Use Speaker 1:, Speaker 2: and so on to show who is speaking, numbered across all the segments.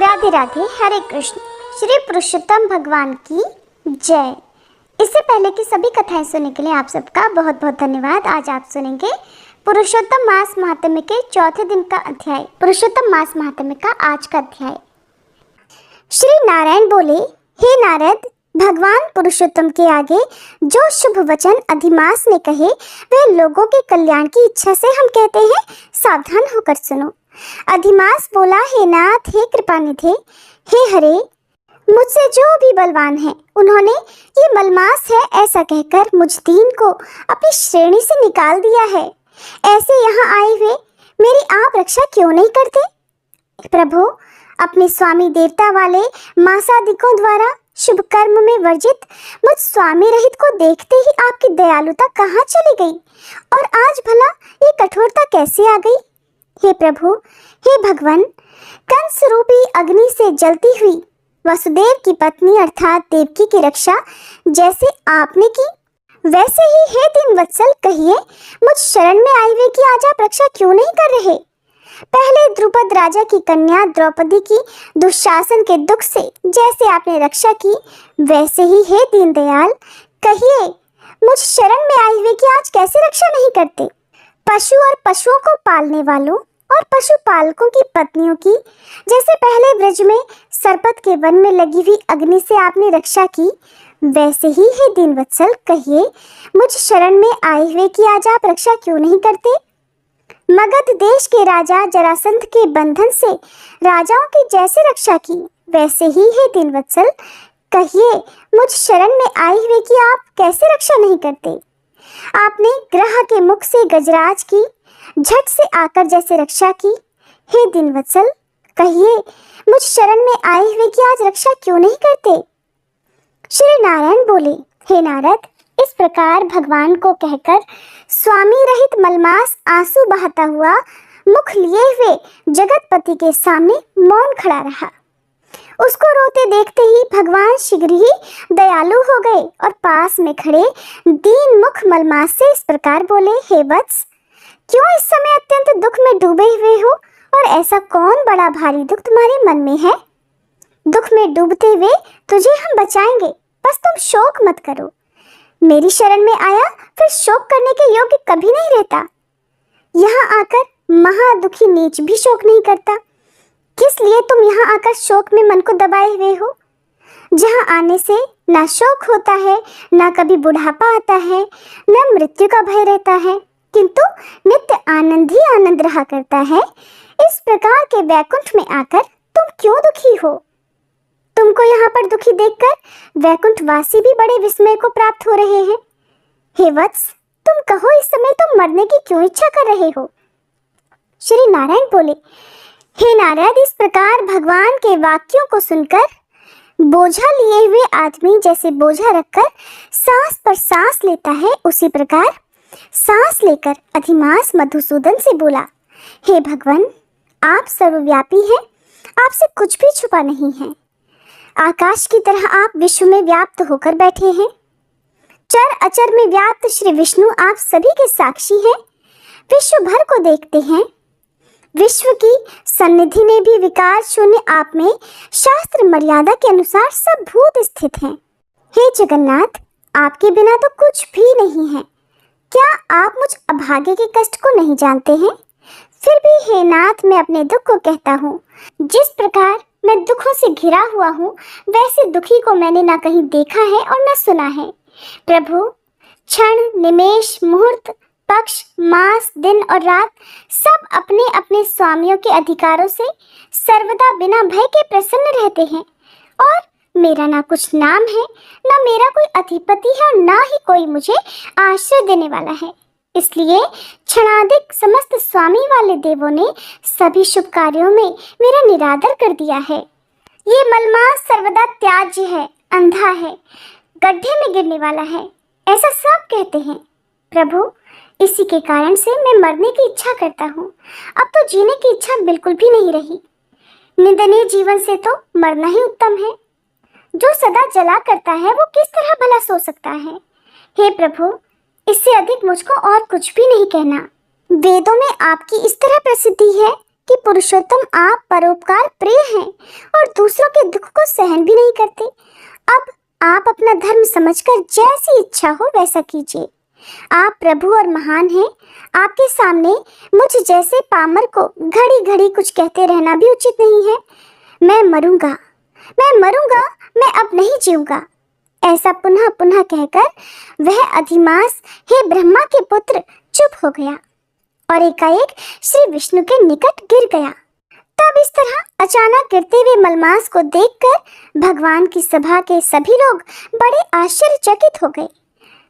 Speaker 1: राधे राधे, हरे कृष्ण। श्री पुरुषोत्तम भगवान की जय। इससे पहले की सभी कथाएं सुनने के लिए आप सबका बहुत बहुत धन्यवाद। आज आप सुनेंगे पुरुषोत्तम मास महात्म्य के चौथे दिन का अध्याय, पुरुषोत्तम मास महात्म्य का आज का अध्याय। श्री नारायण बोले, हे नारद, भगवान पुरुषोत्तम के आगे जो शुभ वचन अधिमास ने कहे वह लोगों के कल्याण की इच्छा से हम कहते हैं, सावधान होकर सुनो। अधिमास बोला, हे नाथ, हे कृपानिधे, हे हरे, मुझसे जो भी बलवान है उन्होंने ये मलमास है ऐसा कहकर मुझ दीन को अपनी श्रेणी से निकाल दिया है। ऐसे यहाँ आए हुए मेरी आप रक्षा क्यों नहीं करते? प्रभु, अपने स्वामी देवता वाले मासादिकों द्वारा शुभ कर्म में वर्जित मुझ स्वामी रहित को देखते ही आपकी दयालुता कहाँ चली गई और आज भला ये कठोरता कैसे आ गई? हे प्रभु, हे भगवान, कंस रूपी अग्नि से जलती हुई वसुदेव की पत्नी अर्थात देवकी की रक्षा जैसे आपने की वैसे ही हे दीनवत्सल कहिए मुझ शरण में आए हुए की आज आप रक्षा क्यों नहीं कर रहे? पहले द्रुपद राजा की कन्या द्रौपदी की दुशासन के दुख से जैसे आपने रक्षा की वैसे ही हे दीनदयाल कहिए मुझ शरण में आए हुए की आज कैसे रक्षा नहीं करते? पशु और पशुओं को पालने वालों और पशुपालकों की पत्नियों की जैसे पहले ब्रज में सरपत के वन में लगी हुई अग्नि से आपने रक्षा की वैसे ही हे दीनवत्सल कहिए मुझ शरण में आए हुए की आज आप रक्षा क्यों नहीं करते? मगध देश के राजा जरासंध के बंधन से राजाओं की जैसे रक्षा की वैसे ही हे दीनवत्सल कहिए मुझ शरण में आए हुए की आप कैसे रक्षा नहीं करते? आपने ग्रह के मुख से गजराज की झट से आकर जैसे रक्षा की हे दीनवत्सल कहिए मुझ शरण में आए हुए की आज रक्षा क्यों नहीं करते? श्री नारायण बोले, हे नारद, इस प्रकार भगवान को कहकर स्वामी रहित मलमास आंसू बहाता हुआ मुख लिए हुए जगतपति के सामने मौन खड़ा रहा। उसको रोते देखते ही भगवान शीघ्र ही दयालु हो गए और पास में खड़े दीन मुख मलमास से इस प्रकार बोले, हे वत्स, क्यों इस समय अत्यंत दुख में डूबे हुए हो और ऐसा कौन बड़ा भारी दुख तुम्हारे मन में है? दुख में डूबते हुए तुझे हम बचाएंगे, बस तुम शोक मत करो। मेरी शरण में आया फिर शोक करने के योग्य कभी नहीं रहता। यहाँ आकर महादुखी नीच भी शोक नहीं करता। किस लिए तुम यहाँ आकर शोक में मन को दबाए हुए हो? जहाँ आने से ना शोक होता है, ना कभी बुढ़ापा आता है, न मृत्यु का भय रहता है, किंतु नित्य आनंद ही आनंद रहा करता है। इस प्रकार के वैकुंठ में आकर तुम क्यों दुखी हो? तुमको यहाँ पर दुखी देखकर वैकुंठ वासी भी बड़े विस्मय को प्राप्त हो रहे हैं। हे वत्स, तुम कहो इस समय तुम मरने की क्यों इच्छा कर रहे हो? श्री नारायण बोले, हे नारद, इस प्रकार भगवान के वाक्यों को सुनकर बोझा लिए हुए आदमी जैसे बोझा रखकर सांस पर सांस लेता है उसी प्रकार सांस लेकर अधिमास मधुसूदन से बोला, हे भगवान, आप सर्वव्यापी हैं, आपसे कुछ भी छुपा नहीं है। आकाश की तरह आप विश्व में व्याप्त होकर बैठे हैं। चर अचर में व्याप्त श्री विष्णु आप सभी के साक्षी हैं, विश्व भर को देखते हैं। विश्व की सन्निधि में भी विकार शून्य आप में शास्त्र मर्यादा के अनुसार सब भूत स्थित हैं। हे जगन्नाथ, आपके बिना तो कुछ भी नहीं है। क्या आप मुझ अभागे के कष्ट को नहीं जानते हैं? फिर भी हे नाथ, मैं अपने दुख को कहता हूँ। जिस प्रकार मैं दुखों से घिरा हुआ हूँ वैसे दुखी को मैंने ना कहीं देखा है और न सुना है। प्रभु, क्षण, निमेष, मुहूर्त, पक्ष, मास, दिन और रात सब अपने अपने स्वामियों के अधिकारों से सर्वदा बिना भय के प्रसन्न रहते हैं और मेरा ना कुछ नाम है, ना मेरा कोई अधिपति है और ना ही कोई मुझे आश्रय देने वाला है। इसलिए क्षणाधिक समस्त स्वामी वाले देवों ने सभी शुभ कार्यों में मेरा निरादर कर दिया है। ये मलमास सर्वदा त्याज्य है, अंधा है, गड्ढे में गिरने वाला है, ऐसा सब कहते हैं। प्रभु, इसी के कारण से मैं मरने की इच्छा करता हूँ। अब तो जीने की इच्छा बिल्कुल भी नहीं रही। निंदनीय जीवन से तो मरना ही उत्तम है। जो सदा जला करता है वो किस तरह भला सो सकता है? हे प्रभु, इससे अधिक मुझको और कुछ भी नहीं कहना। वेदों में आपकी इस तरह प्रसिद्धि है कि पुरुषोत्तम आप परोपकार प्रिय हैं के दुख को सहन भी नहीं करते। अब आप अपना धर्म समझकर जैसी इच्छा हो वैसा कीजिए। आप प्रभु और महान हैं। आपके सामने मुझ जैसे पामर को घड़ी घड़ी कुछ कहते रहना भी उचित नहीं है। मैं मरूंगा, मैं अब नहीं जीऊंगा। ऐसा पुनः पुनः कहकर वह अधिमास, हे ब्रह्मा के पुत्र, चुप हो गया और एकाएक श्री विष्णु के निकट गिर गया। तब इस तरह अचानक गिरते हुए मलमास को देखकर भगवान की सभा के सभी लोग बड़े आश्चर्यचकित हो गए।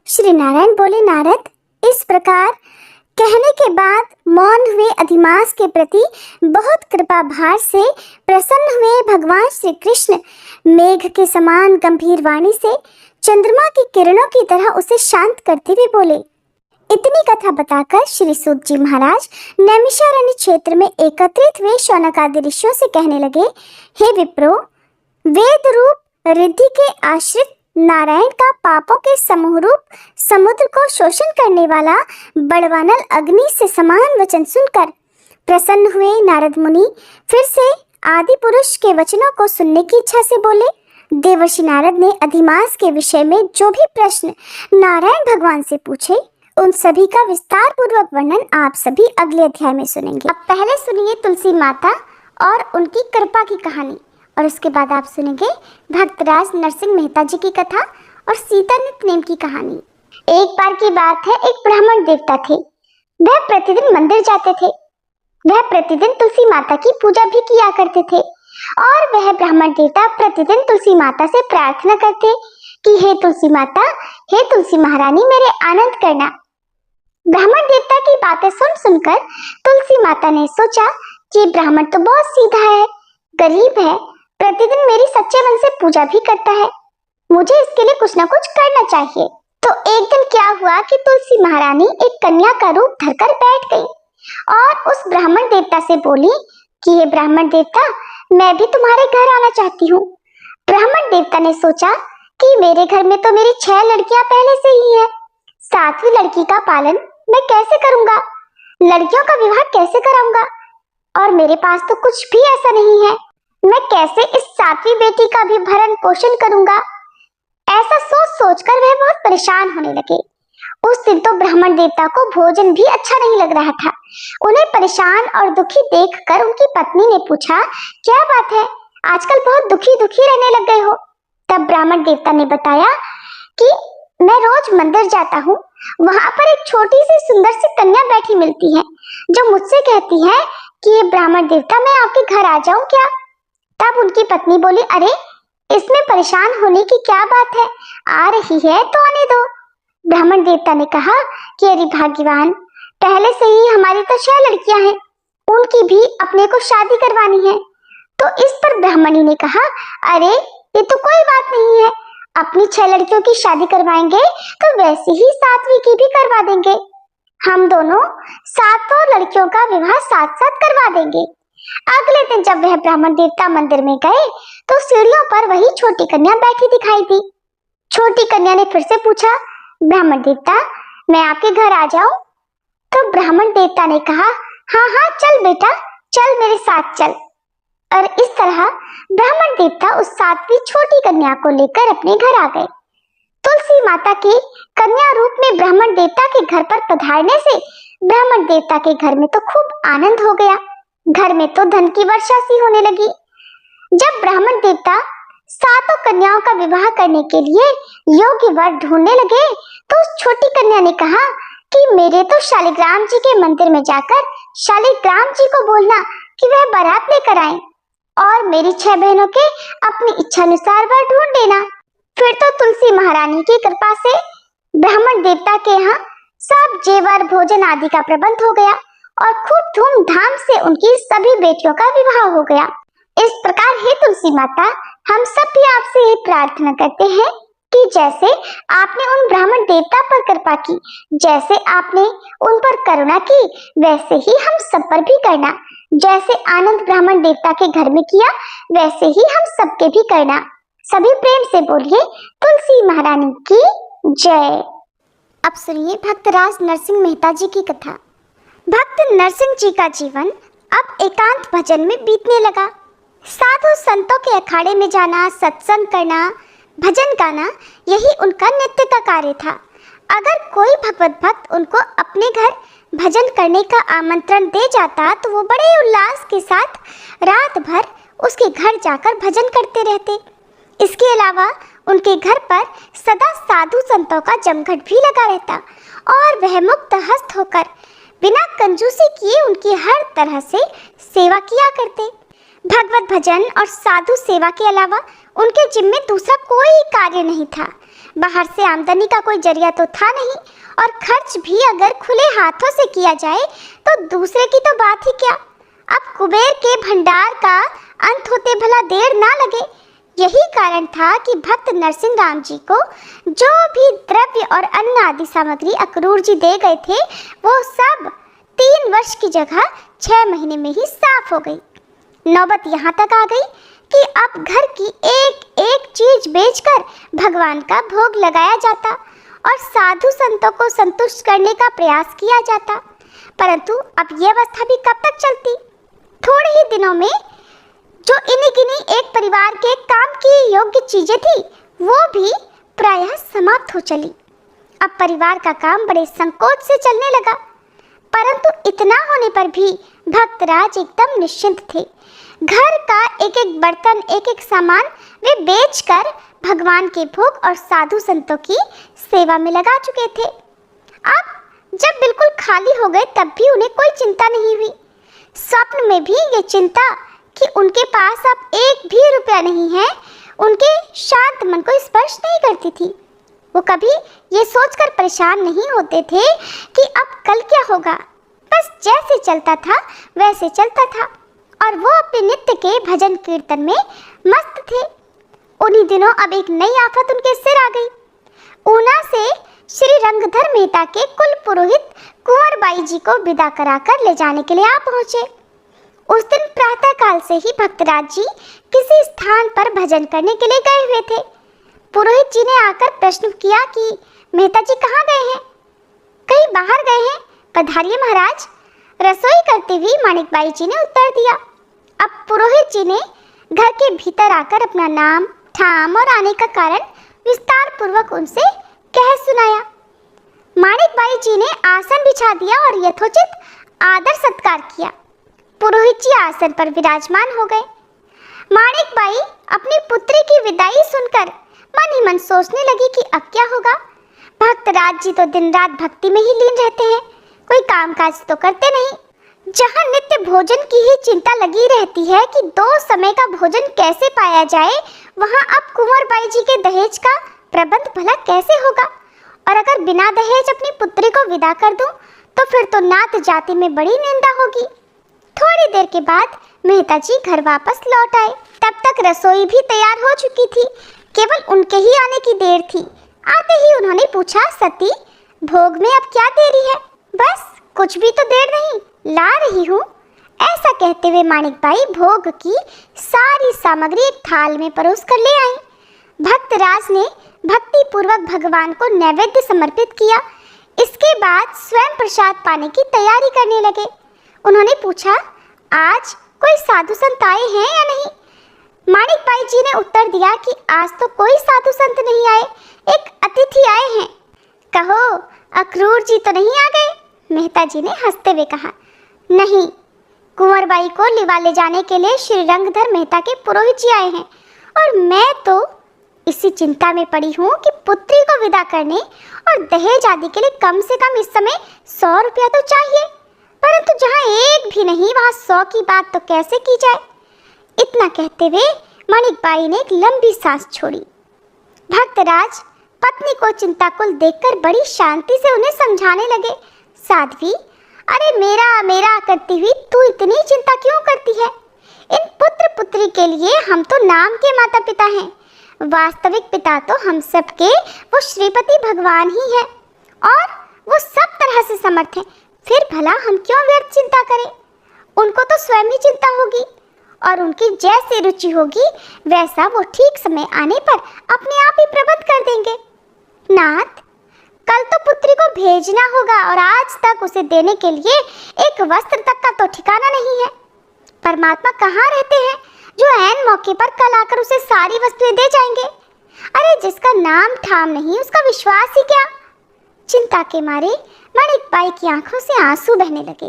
Speaker 1: श्री नारायण बोले, नारद, इस प्रकार कहने के बाद मौन हुए अधिमास के प्रति बहुत कृपा भार से प्रसन्न हुए भगवान श्री कृष्ण मेघ के समान गंभीर वाणी से चंद्रमा की किरणों की तरह उसे शांत करते हुए बोले। इतनी कथा बताकर श्री सूत जी महाराज नैमिषारण्य क्षेत्र में एकत्रित हुए शौनक आदि ऋषियों से कहने लगे, हे विप्रो, वेद रूप रिद्धि के आश्रित नारायण का पापों के समूह रूप समुद्र को शोषण करने वाला बड़वानल अग्नि से समान वचन सुनकर प्रसन्न हुए नारद मुनि फिर से आदि पुरुष के वचनों को सुनने की इच्छा से बोले। देवर्षि नारद ने अधिमास के विषय में जो भी प्रश्न नारायण भगवान से पूछे उन सभी का विस्तार पूर्वक वर्णन आप सभी अगले अध्याय में सुनेंगे। अब पहले सुनिए तुलसी माता और उनकी कृपा की कहानी, और उसके बाद आप सुनेंगे भक्तराज नरसिंह मेहता जी की कथा और सीता नित्यनेम की कहानी। एक बार की बात है, एक ब्राह्मण देवता थे। वह प्रतिदिन मंदिर जाते थे। वह प्रतिदिन तुलसी माता की पूजा भी किया करते थे और वह ब्राह्मण देवता प्रतिदिन तुलसी माता से प्रार्थना करते कि हे तुलसी माता, हे तुलसी महारानी, मेरे आनंद करना। ब्राह्मण देवता की बातें सुनकर तुलसी माता ने सोचा कि ब्राह्मण तो बहुत सीधा है, गरीब है, प्रतिदिन मेरी सच्चे मन से पूजा भी करता है, मुझे इसके लिए कुछ न कुछ करना चाहिए। तो एक दिन क्या हुआ कि तुलसी महारानी एक कन्या का रूप धरकर बैठ गई और उस ब्राह्मण देवता से बोली कि ये ब्राह्मण देवता, मैं भी तुम्हारे घर आना चाहती हूँ। ब्राह्मण देवता ने सोचा कि मेरे घर में तो मेरी 6 लड़कियां पहले से ही है, 7वीं लड़की का पालन मैं कैसे करूंगा, लड़कियों का विवाह कैसे कराऊंगा, और मेरे पास तो कुछ भी ऐसा नहीं है, मैं कैसे इस 7वीं बेटी का भी भरण पोषण करूंगा। ऐसा सोच कर वह बहुत परेशान होने लगे। उस दिन तो ब्राह्मण देवता को भोजन भी अच्छा नहीं लग रहा था। उन्हें परेशान और दुखी देखकर उनकी पत्नी ने पूछा, क्या बात है, आजकल बहुत दुखी दुखी रहने लग गए हो। तब ब्राह्मण देवता ने बताया कि मैं रोज मंदिर जाता हूँ, वहां पर एक छोटी सी सुंदर सी कन्या बैठी मिलती है जो मुझसे कहती है कि ये ब्राह्मण देवता, मैं आपके घर आ जाऊं क्या। तब उनकी पत्नी बोली, अरे इसमें परेशान होने की क्या बात है, आ रही है तो आने दो। ब्राह्मण देवता ने कहा कि अरे भाग्यवान, पहले से ही हमारी तो 6 लड़कियां हैं, उनकी भी अपने को शादी करवानी है। तो इस पर ब्राह्मणी ने कहा, अरे ये तो कोई बात नहीं है, अपनी 6 लड़कियों की शादी करवाएंगे तो वैसे ही 7वीं की भी करवा देंगे। हम दोनों 7 लड़कियों का विवाह साथ साथ करवा देंगे। अगले दिन जब वह ब्राह्मण देवता मंदिर में गए तो सीढ़ियों पर वही छोटी कन्या बैठी दिखाई दी। छोटी कन्या ने फिर से पूछा, ब्राह्मण देवता, मैं आपके घर आ जाऊं? तो ब्राह्मण देवता ने कहा, हाँ हाँ चल बेटा, चल मेरे साथ चल। और इस तरह ब्राह्मण देवता उस 7वीं छोटी कन्या को लेकर अपने घर आ गए। तुलसी माता के कन्या रूप में ब्राह्मण देवता के घर पर पधारने से ब्राह्मण देवता के घर में तो खूब आनंद हो गया। घर में तो धन की वर्षा सी होने लगी। जब ब्राह्मण देवता 7 कन्याओं का विवाह करने के लिए योग्य वर ढूंढने लगे तो उस छोटी कन्या ने कहा कि मेरे तो शालिग्राम जी के मंदिर में जाकर शालिग्राम जी को बोलना कि वह बारात लेकर आए और मेरी 6 बहनों के अपनी इच्छा अनुसार वर ढूंढ देना। फिर तो तुलसी महारानी की कृपा से ब्राह्मण देवता के यहाँ सब जेवर भोजन आदि का प्रबंध हो गया और खूब धूमधाम से उनकी सभी बेटियों का विवाह हो गया। इस प्रकार हे तुलसी माता, हम सब भी आपसे ये प्रार्थना करते हैं कि जैसे आपने उन ब्राह्मण देवता पर कृपा की, जैसे आपने उन पर करुणा की, वैसे ही हम सब पर भी करना। जैसे आनंद ब्राह्मण देवता के घर में किया, वैसे ही हम सबके भी करना। सभी प्रेम से बोलिए तुलसी महारानी की जय। अब सुनिए भक्तराज नरसिंह मेहता जी की कथा। भक्त नरसिंह जी का जीवन अब एकांत भजन में बीतने लगा। साधु संतों के अखाड़े में जाना, सत्संग करना, भजन गाना, यही उनका नित्य का कार्य था। अगर कोई भगवत भक्त उनको अपने घर भजन करने का आमंत्रण दे जाता तो वो बड़े उल्लास के साथ रात भर उसके घर जाकर भजन करते रहते। इसके अलावा उनके घर पर सदा साधु संतों का जमघट भी लगा रहता और वह मुक्त हस्त होकर बिना कंजूसी किए उनकी हर तरह से सेवा किया करते। भगवत भजन और साधु सेवा के अलावा उनके जिम्मे दूसरा कोई कार्य नहीं था। बाहर से आमदनी का कोई जरिया तो था नहीं, और खर्च भी अगर खुले हाथों से किया जाए तो दूसरे की तो बात ही क्या। अब कुबेर के भंडार का अंत होते भला देर ना लगे। यही कारण था कि भक्त नरसिंह राम जी को जो भी द्रव्य और अन्न आदि सामग्री अक्रूर जी दे गए थे वो सब 3 वर्ष की जगह 6 महीने में ही साफ हो गई। नौबत यहाँ तक आ गई कि अब घर की एक एक चीज बेचकर भगवान का भोग लगाया जाता और साधु संतों को संतुष्ट करने का प्रयास किया जाता। परंतु अब ये अवस्था भी कब तक चलती। थोड़े ही दिनों में जो इन्हीं गिनी एक परिवार के काम की योग्य चीजें थी वो भी प्रायः समाप्त हो चली। अब परिवार का काम बड़े संकोच से चलने लगा। परंतु इतना होने पर भी भक्तराज एकदम निश्चिंत थे। घर का एक एक बर्तन, एक एक सामान वे बेचकर भगवान के भोग और साधु संतों की सेवा में लगा चुके थे। अब जब बिल्कुल खाली हो गए तब भी उन्हें कोई चिंता नहीं हुई। स्वप्न में भी ये चिंता कि उनके पास अब एक भी रुपया नहीं है उनके शांत मन को स्पर्श नहीं करती थी। वो कभी ये सोचकर परेशान नहीं होते थे कि अब कल क्या होगा। बस जैसे चलता था वैसे चलता था और वो अपने नित्य के भजन कीर्तन में मस्त थे। उन्हीं दिनों अब एक नई आफत उनके सिर आ गई। ऊना से श्री रंगधर मेहता के कुल पुरोहित कुंवर बाई जी को विदा कराकर ले जाने के लिए आ पहुंचे। उस दिन प्रातः काल से ही भक्तराज जी किसी स्थान पर भजन करने के लिए गए हुए थे। पुरोहित जी ने आकर प्रश्न किया कि मेहता जी कहाँ गए हैं? कहीं बाहर गए हैं, पधारिए महाराज। रसोई करते हुए माणिकबाई जी ने उत्तर दिया। अब पुरोहित जी ने घर के भीतर आकर अपना नाम, ठाम और आने का कारण विस्तार पूर्वक उनसे कह सुनाया। माणिकबाई जी ने आसन बिछा दिया और यथोचित आदर सत्कार किया। पुरोहित जी आसन पर विराजमान हो गए। माणिकबाई अपनी पुत्री की विदाई सुनकर मन ही मन सोचने लगी कि अब क्या होगा। भक्तराज जी तो दिन रात भक्ति में ही लीन रहते हैं, कोई कामकाज तो करते नहीं। जहाँ नित्य भोजन की ही चिंता लगी रहती है कि 2 समय का भोजन कैसे पाया जाए, वहाँ अब कुंवर बाई जी के दहेज का प्रबंध भला कैसे होगा। और अगर बिना दहेज अपनी पुत्री को विदा कर दूं तो फिर तो नात जाति में बड़ी निंदा होगी। थोड़ी देर के बाद मेहता जी घर वापस लौट आए। तब तक रसोई भी तैयार हो चुकी थी, केवल उनके ही आने की देर थी। आते ही उन्होंने पूछा, सती भोग में अब क्या देरी है? बस कुछ भी तो देर नहीं, ला रही हूँ। ऐसा कहते हुए माणिकबाई भोग की सारी सामग्री एक थाल में परोस कर ले आई। भक्तराज ने भक्ति पूर्वक भगवान को नैवेद्य समर्पित किया। इसके बाद स्वयं प्रसाद पाने की तैयारी करने लगे। उन्होंने पूछा, आज कोई साधु संत आए हैं या नहीं? माणिकबाई जी ने उत्तर दिया कि आज तो कोई साधु संत नहीं आए, एक अतिथि आए हैं। कहो, अक्रूर जी तो नहीं आ गए? मेहता जी ने हंसते हुए कहा। नहीं, कुंवरबाई को लिवा ले जाने के लिए श्री रंगधर मेहता के पुरोहित जी आए हैं और मैं तो इसी चिंता में पड़ी हूँ कि पुत्री को विदा करने और दहेज आदि के लिए कम से कम इस समय 100 रुपया तो चाहिए, परंतु जहाँ एक भी नहीं वहाँ 100 की बात तो कैसे की जाए। इतना कहते हुए माणिकबाई ने एक लंबी सांस छोड़ी। भक्तराज पत्नी को चिंताकुल देखकर बड़ी शांति से उन्हें समझाने लगे। साध्वी, अरे मेरा मेरा करती हुई तू इतनी चिंता क्यों करती है? इन पुत्र पुत्री के लिए हम तो नाम के माता पिता हैं, वास्तविक पिता तो हम सब के वो श्रीपति भगवान ही है और वो सब तरह से समर्थ हैं। फिर भला हम क्यों व्यर्थ चिंता करें? उनको तो स्वयं ही चिंता होगी और उनकी जैसी रुचि होगी वैसा वो ठीक समय आने पर अपने आप ही प्रबंध कर देंगे। नाथ, कल तो पुत्री को भेजना होगा और आज तक उसे देने के लिए एक वस्त्र तक का तो ठिकाना नहीं है। परमात्मा कहाँ रहते हैं जो ऐन मौके पर कल आकर उसे सारी वस्तुएं दे जाएंगे। अरे जिसका नाम ठाम नहीं उसका विश्वास ही क्या। चिंता के मारे माणिकबाई की आंखों से आंसू बहने लगे।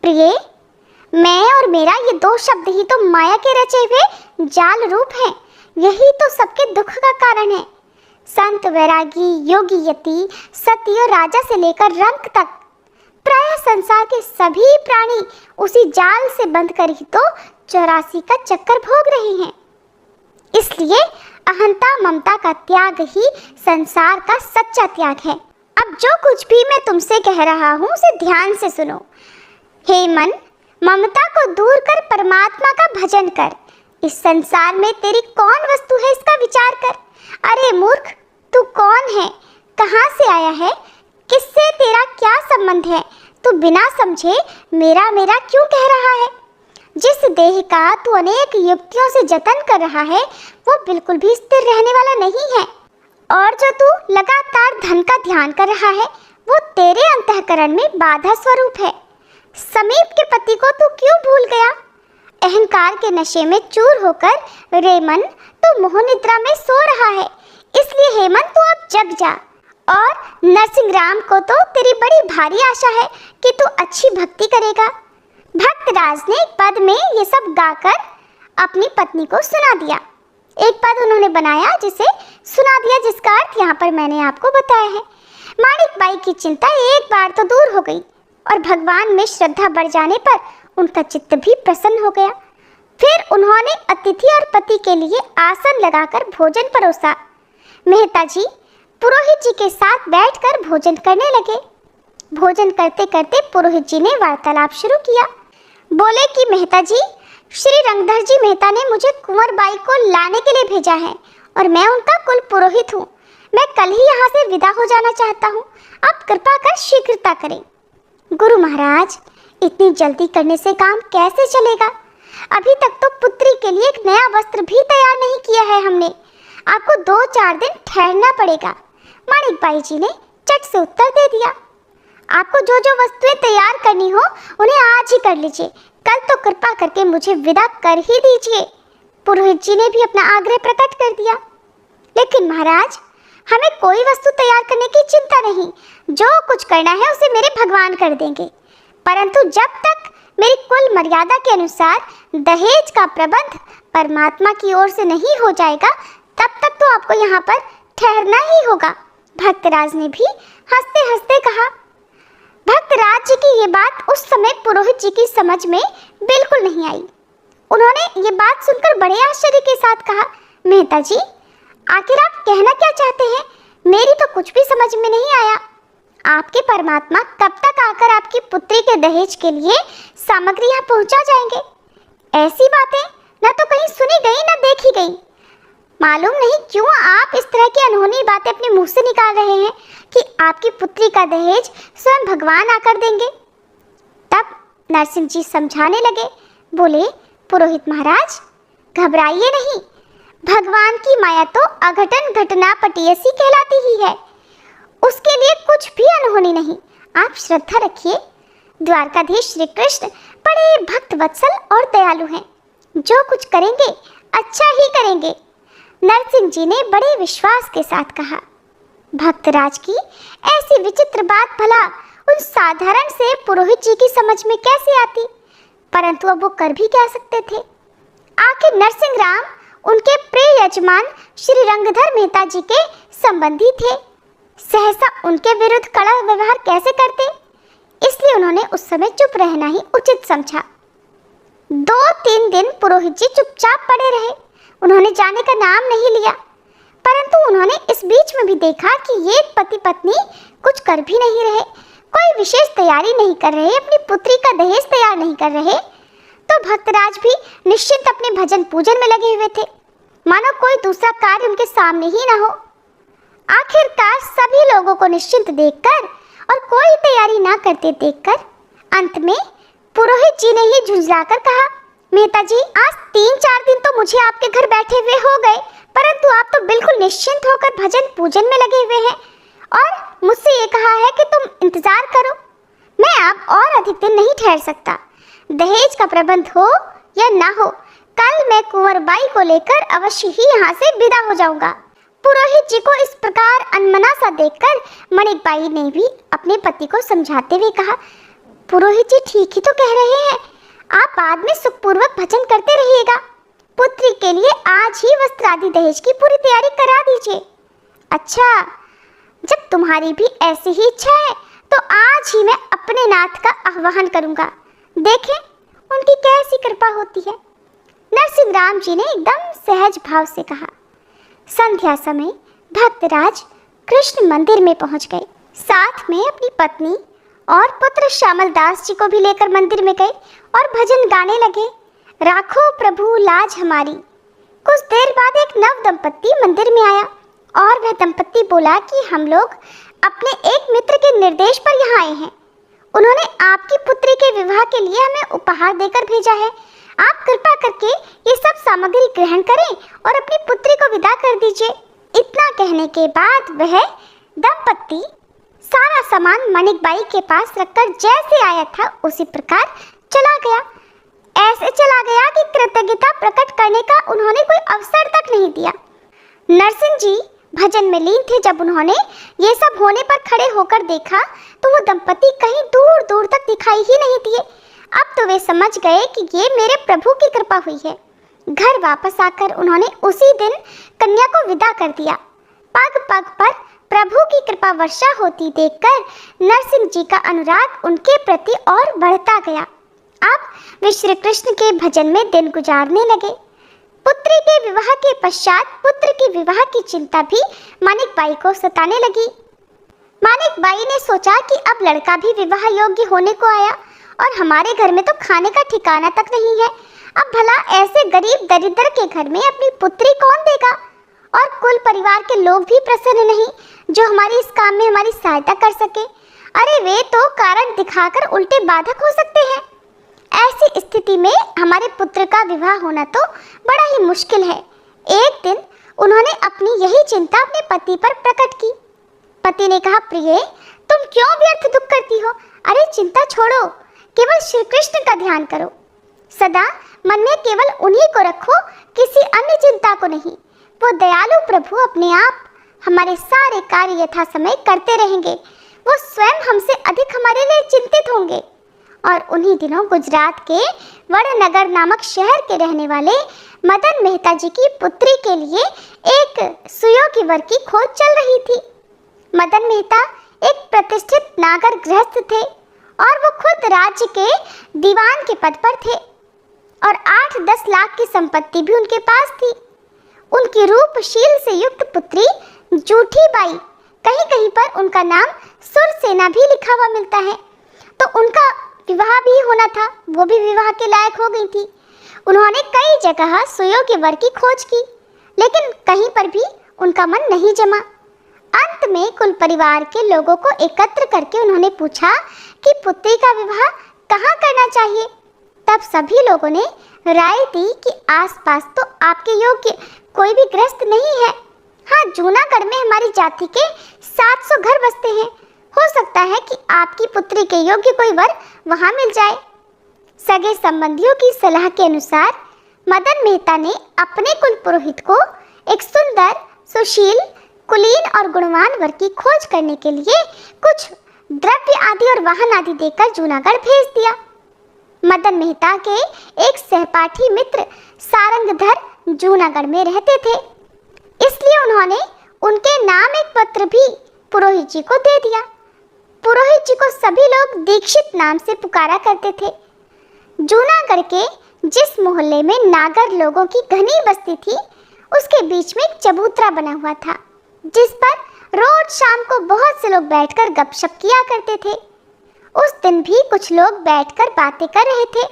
Speaker 1: प्रिय, मैं और मेरा ये दो शब्द ही तो माया के रचे हुए जाल रूप हैं। यही तो सबके दुख का कारण है। संत, वैरागी, योगी, यति, सती और राजा से लेकर रंक तक प्राय संसार के सभी प्राणी उसी जाल से बंध कर ही तो 84 का चक्कर भोग रहे हैं। इसलिए अहंता ममता का त्याग ही संसार का सच्चा त्याग है। अब जो कुछ भी मैं तुमसे कह रहा हूँ उसे ध्यान से सुनो। हे मन, ममता को दूर कर परमात्मा का भजन कर। इस संसार में तेरी कौन वस्तु है इसका विचार कर। अरे मूर्ख, तू कौन है, कहाँ से आया है, किससे तेरा क्या संबंध है। तू बिना समझे मेरा मेरा क्यों कह रहा है। जिस देह का तू अनेक युक्तियों से जतन कर रहा है वो बिल्कुल भी स्थिर रहने वाला नहीं है। और जो तू लगातार धन का ध्यान कर रहा है वो तेरे अंतःकरण में बाधा स्वरूप है। समीप के पति को तू क्यों भूल गया। अहंकार के नशे में चूर होकर रेमन तू मोह निद्रा में सो रहा है। इसलिए हेमंत तू अब जग जा। और नरसिंहराम को तो तेरी बड़ी भारी आशा है कि तू अच्छी भक्ति करेगा। भक्तराज ने एक पद में ये सब गाकर अपनी पत्नी को सुना दिया। एक पद उन्होंने बनाया जिसे सुना दिया, जिसका अर्थ यहाँ पर मैंने आपको बताया है। माणिकबाई की चिंता एक बार तो दूर हो गई और भगवान में श्रद्धा बढ़ जाने पर उनका चित्त भी प्रसन्न हो गया। फिर उन्होंने अतिथि और पति के लिए आसन लगाकर भोजन परोसा। मेहता जी पुरोहित जी के साथ बैठकर भोजन करने लगे। भोजन करते करते पुरोहित जी ने वार्तालाप शुरू किया। बोले कि मेहता जी, श्री रंगधर जी मेहता ने मुझे कुंवरबाई को लाने के लिए भेजा है और मैं उनका कुल पुरोहित हूँ। मैं कल ही यहाँ से विदा हो जाना चाहता हूँ। आप कृपा कर शीघ्रता करें। गुरु महाराज, इतनी जल्दी करने से काम कैसे चलेगा। अभी तक तो पुत्री के लिए एक नया वस्त्र भी तैयार नहीं किया है हमने। आपको 2-4 दिन ठहरना पड़ेगा। माणिकबाई जी ने चट से उत्तर दे दिया। आपको जो जो वस्तुएं तैयार करनी हो उन्हें आज ही कर लीजिए। कल तो कृपा करके मुझे विदा कर ही दीजिए। पुरोहित जी ने भी अपना आग्रह प्रकट कर दिया। लेकिन महाराज, हमें कोई वस्तु तैयार करने की चिंता नहीं। जो कुछ करना है उसे मेरे भगवान कर देंगे। परंतु जब तक मेरी कुल मर्यादा के अनुसार दहेज का प्रबंध परमात्मा की ओर से नहीं हो जाएगा तब तक तो आपको यहाँ पर ठहरना ही होगा। भक्तराज ने भी हंसते हंसते कहा। भक्तराज जी की ये बात उस समय पुरोहित जी की समझ में बिल्कुल नहीं आई। उन्होंने ये बात सुनकर बड़े आश्चर्य के साथ कहा, मेहता जी, आखिर आप कहना क्या चाहते हैं। मेरी तो कुछ भी समझ में नहीं आया। आपके परमात्मा कब तक आकर आपकी पुत्री के दहेज के लिए सामग्री यहाँ पहुँचा जाएंगे। ऐसी बातें न तो कहीं सुनी गई न देखी गई। मालूम नहीं क्यों आप इस तरह की अनहोनी बातें अपने मुंह से निकाल रहे हैं कि आपकी पुत्री का दहेज स्वयं भगवान आकर देंगे। तब नरसिंह जी समझाने लगे। बोले, पुरोहित महाराज, घबराइए नहीं। भगवान की माया तो अघटन घटना पटियसी कहलाती ही है। उसके लिए कुछ भी अनहोनी नहीं। आप श्रद्धा रखिए। द्वारकाधीश श्री कृष्ण बड़े भक्त वत्सल और दयालु हैं। जो कुछ करेंगे अच्छा ही करेंगे। नरसिंह जी ने बड़े विश्वास के साथ कहा। भक्तराज की ऐसी विचित्र बात भला उन साधारण से पुरोहित जी की समझ में कैसे आती। परंतु अब वो कर भी क्या सकते थे। आखिर नरसिंहराम उनके प्रिय यजमान श्री रंगधर मेहता जी के संबंधी थे। सहसा उनके विरुद्ध कड़ा व्यवहार कैसे करते। इसलिए उन्होंने उस समय चुप रहना ही उचित समझा। 2-3 दिन पुरोहित जी चुपचाप पड़े रहे। उन्होंने जाने का नाम नहीं लिया। परंतु उन्होंने इस बीच में भी देखा कि ये पति पत्नी कुछ कर भी नहीं रहे, कोई विशेष तैयारी नहीं कर रहे, अपनी पुत्री का दहेज तैयार नहीं कर रहे। तो भक्तराज भी निश्चिंत अपने भजन पूजन में लगे हुए थे, मानो कोई दूसरा कार्य उनके सामने ही ना हो। आखिरकार सभी लोगों को निश्चिंत देखकर और कोई तैयारी ना करते देखकर अंत में पुरोहित जी ने ही झुंझलाकर कहा, मेहता जी, आज 3-4 दिन तो मुझे आपके घर बैठे हुए हो गए, परंतु आप तो बिल्कुल निश्चिंत होकर भजन पूजन में लगे हुए हैं और मुझसे ये कहा है कि तुम इंतजार करो। मैं अब और अधिक दिन नहीं ठहर सकता। दहेज का प्रबंध हो या ना हो, कल मैं कुंवर बाई को लेकर अवश्य ही यहाँ से विदा हो जाऊंगा। पुरोहित जी को इस प्रकार अनमना सा देखकर मणिक बाई ने भी अपने पति को समझाते हुए कहा, पुरोहित जी ठीक ही तो कह रहे हैं, आप बाद में सुखपूर्वक भजन करते रहिएगा। पुत्री के लिए आज ही वस्त्र आदि दहेज की पूरी तैयारी करा दीजिए। अच्छा, जब तुम्हारी भी ऐसी ही इच्छा है तो आज ही मैं अपने नाथ का आह्वान करूंगा, देखें उनकी कैसी कृपा होती है। नरसिंह राम जी ने एकदम सहज भाव से कहा। संध्या समय भक्तराज कृष्ण मंदिर में पहुंच गए। साथ में अपनी पत्नी और पुत्र श्यामल दास जी को भी लेकर मंदिर में गए और भजन गाने लगे, राखो प्रभु लाज हमारी। कुछ देर बाद एक नव दंपत्ति मंदिर में आया और वह दंपत्ति बोला कि हम लोग अपने एक मित्र के निर्देश पर यहाँ आए हैं। उन्होंने आपकी पुत्री के विवाह के लिए हमें उपहार देकर भेजा है। आप कृपा करके ये सब सामग्री ग्रहण करें और अपनी पुत्री को विदा कर दीजिए। इतना कहने के बाद वह दंपत्ति सारा सामान मणिक बाई के पास रखकर जैसे आया था उसी प्रकार चला गया। ऐसे चला गया कि कृतज्ञता प्रकट करने का उन्होंने कोई अवसर तक नहीं दिया। नरसिंह जी भजन में लीन थे। जब उन्होंने ये सब होने पर खड़े होकर देखा तो वो दंपति कहीं दूर दूर तक दिखाई ही नहीं दिए। अब तो वे समझ गए कि ये मेरे प्रभु की कृपा हुई है। घर वापस आकर उन्होंने उसी दिन कन्या को विदा कर दिया। पग पग पर प्रभु की कृपा वर्षा होती देखकर नरसिंह जी का अनुराग उनके प्रति और बढ़ता गया। अब वे श्री कृष्ण के भजन में दिन गुजारने लगे। पुत्री के विवाह के पश्चात पुत्र के विवाह की चिंता भी मानिक बाई को सताने लगी। मानिक बाई ने सोचा कि अब लड़का भी विवाह योग्य होने को आया और हमारे घर में तो खाने का ठिकाना तक नहीं है। अब भला ऐसे गरीब दरिद्र के घर में अपनी पुत्री कौन देगा? और कुल परिवार के लोग भी प्रसन्न नहीं जो हमारी इस काम में हमारी सहायता कर सके। अरे वे तो कारण दिखाकर उल्टे बाधक हो सकते हैं। ऐसी स्थिति में हमारे पुत्र का विवाह होना तो बड़ा ही मुश्किल है। एक दिन उन्होंने अपनी यही चिंता अपने पति पर प्रकट की। पति ने कहा, प्रिय तुम क्यों व्यर्थ दुख करती हो? अरे चिंता छोड़ो, केवल श्री कृष्ण का ध्यान करो। सदा मन में केवल उन्हीं को रखो, किसी अन्य चिंता को नहीं। वो दयालु प्रभु अपने आप हमारे सारे कार्य यथा समय करते रहेंगे। वो स्वयं हमसे अधिक हमारे लिए चिंतित होंगे। और उन्हीं दिनों गुजरात के वड़नगर नामक शहर के रहने वाले मदन मेहता जी की पुत्री के लिए एक सुयोग्य वर की खोज चल रही थी। मदन मेहता एक प्रतिष्ठित नागर गृहस्थ थे और वो खुद राज्य के दीवान के पद पर थे और 8-10 लाख की संपत्ति भी उनके पास थी। उनकी रूपशील से युक्त पुत्री जूठी बाई, कहीं कहीं पर उनका नाम सुरसेना भी लिखा हुआ मिलता है, तो उनका विवाह भी होना था। वो भी विवाह के लायक हो गई थी। उन्होंने कई जगह सुयोग्य वर की खोज की, लेकिन कहीं पर भी उनका मन नहीं जमा। अंत में कुल परिवार के लोगों को एकत्र करके उन्होंने पूछा कि पुत्री का विवाह कहाँ करना चाहिए। तब सभी लोगों ने राय दी कि आसपास तो आपके योग्य कोई भी गृहस्थ नहीं है। हाँ, जूनागढ़ में हमारी जाति के 700 घर बसते हैं। हो सकता है कि आपकी पुत्री के योग्य कोई वर वहां मिल जाए। सगे संबंधियों की सलाह के अनुसार मदन मेहता ने अपने कुल पुरोहित को एक सुंदर, सुशील, कुलीन और गुणवान वर की खोज करने के लिए कुछ द्रव्य आदि और वाहन आदि देकर जूनागढ़ भेज दिया। मदन मेहता के एक सहपाठी मित्र सारंगधर जूनागढ़ में रहते थे, इसलिए उन्होंने उनके नाम एक पत्र भी पुरोहित जी को दे दिया। पुरोहित जी को सभी लोग दीक्षित नाम से पुकारा करते थे। जूनागढ़ के जिस मोहल्ले में नागर लोगों की घनी बस्ती थी, उसके बीच में एक चबूतरा बना हुआ था, जिस पर रोज शाम को बहुत से लोग बैठकर गपशप किया करते थे। उस दिन भी कुछ लोग बैठकर बातें कर रहे थे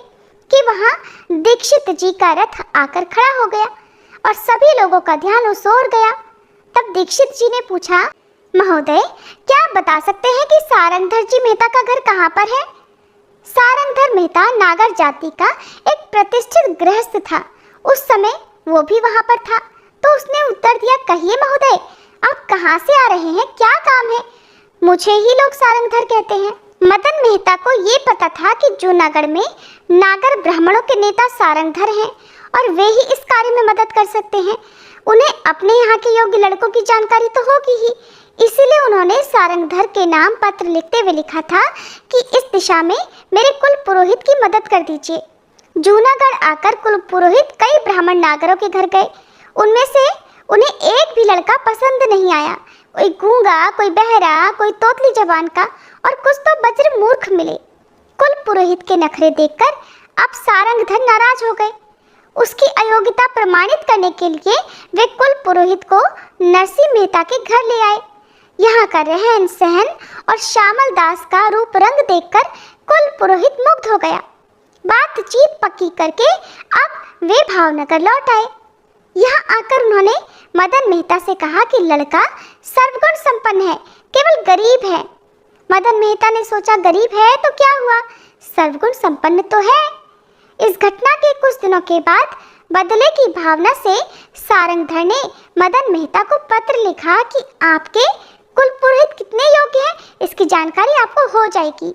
Speaker 1: कि वहां दीक्षित जी का रथ आकर खड़ा हो गया और सभी लोगों का ध्यान उस ओर गया। तब दीक्षित जी ने पूछा, महोदय क्या आप बता सकते हैं कि सारंगधर जी मेहता का घर कहाँ पर है? सारंगधर मेहता नागर जाति का एक प्रतिष्ठित गृहस्थ था। उस समय वो भी वहाँ पर था। तो उसने उत्तर दिया, कहिए महोदय आप कहाँ से आ रहे हैं, क्या काम है? मुझे ही लोग सारंगधर कहते हैं। मदन मेहता को ये पता था कि जूनागढ़ में नागर ब्राह्मणों के नेता सारंगधर हैं और वे ही इस कार्य में मदद कर सकते हैं। उन्हें अपने यहाँ के योग्य लड़कों की जानकारी तो होगी ही, इसीलिए उन्होंने सारंगधर के नाम पत्र लिखते हुए लिखा था कि इस दिशा में मेरे कुल पुरोहित की मदद कर दीजिए। जूनागढ़ आकर कुल पुरोहित कई ब्राह्मण नागरों के घर गए। उनमें से उन्हें एक भी लड़का पसंद नहीं आया। कोई गूंगा, कोई बहरा, कोई तोतली जबान का और कुछ तो बज्र मूर्ख मिले। कुल पुरोहित के नखरे देखकर अब सारंगधर नाराज हो गए। उसकी अयोग्यता प्रमाणित करने के लिए वे कुल पुरोहित को नरसिंह मेहता के घर ले आए। यहाँ का रहन सहन और श्यामल दास का रूप रंग देखकर कुल पुरोहित मुग्ध हो गया। बातचीत पक्की करके अब वे भावनगर लौट आए। यहाँ आकर उन्होंने मदन मेहता से कहा कि लड़का सर्वगुण संपन्न है, केवल गरीब है। मदन मेहता ने सोचा, गरीब है तो क्या हुआ, सर्वगुण संपन्न तो है। इस घटना के कुछ दिनों के बाद बदले की भावना से सारंगधर ने मदन मेहता को पत्र लिखा कि आपके कुल पुरोहित कितने योग्य हैं, इसकी जानकारी आपको हो जाएगी।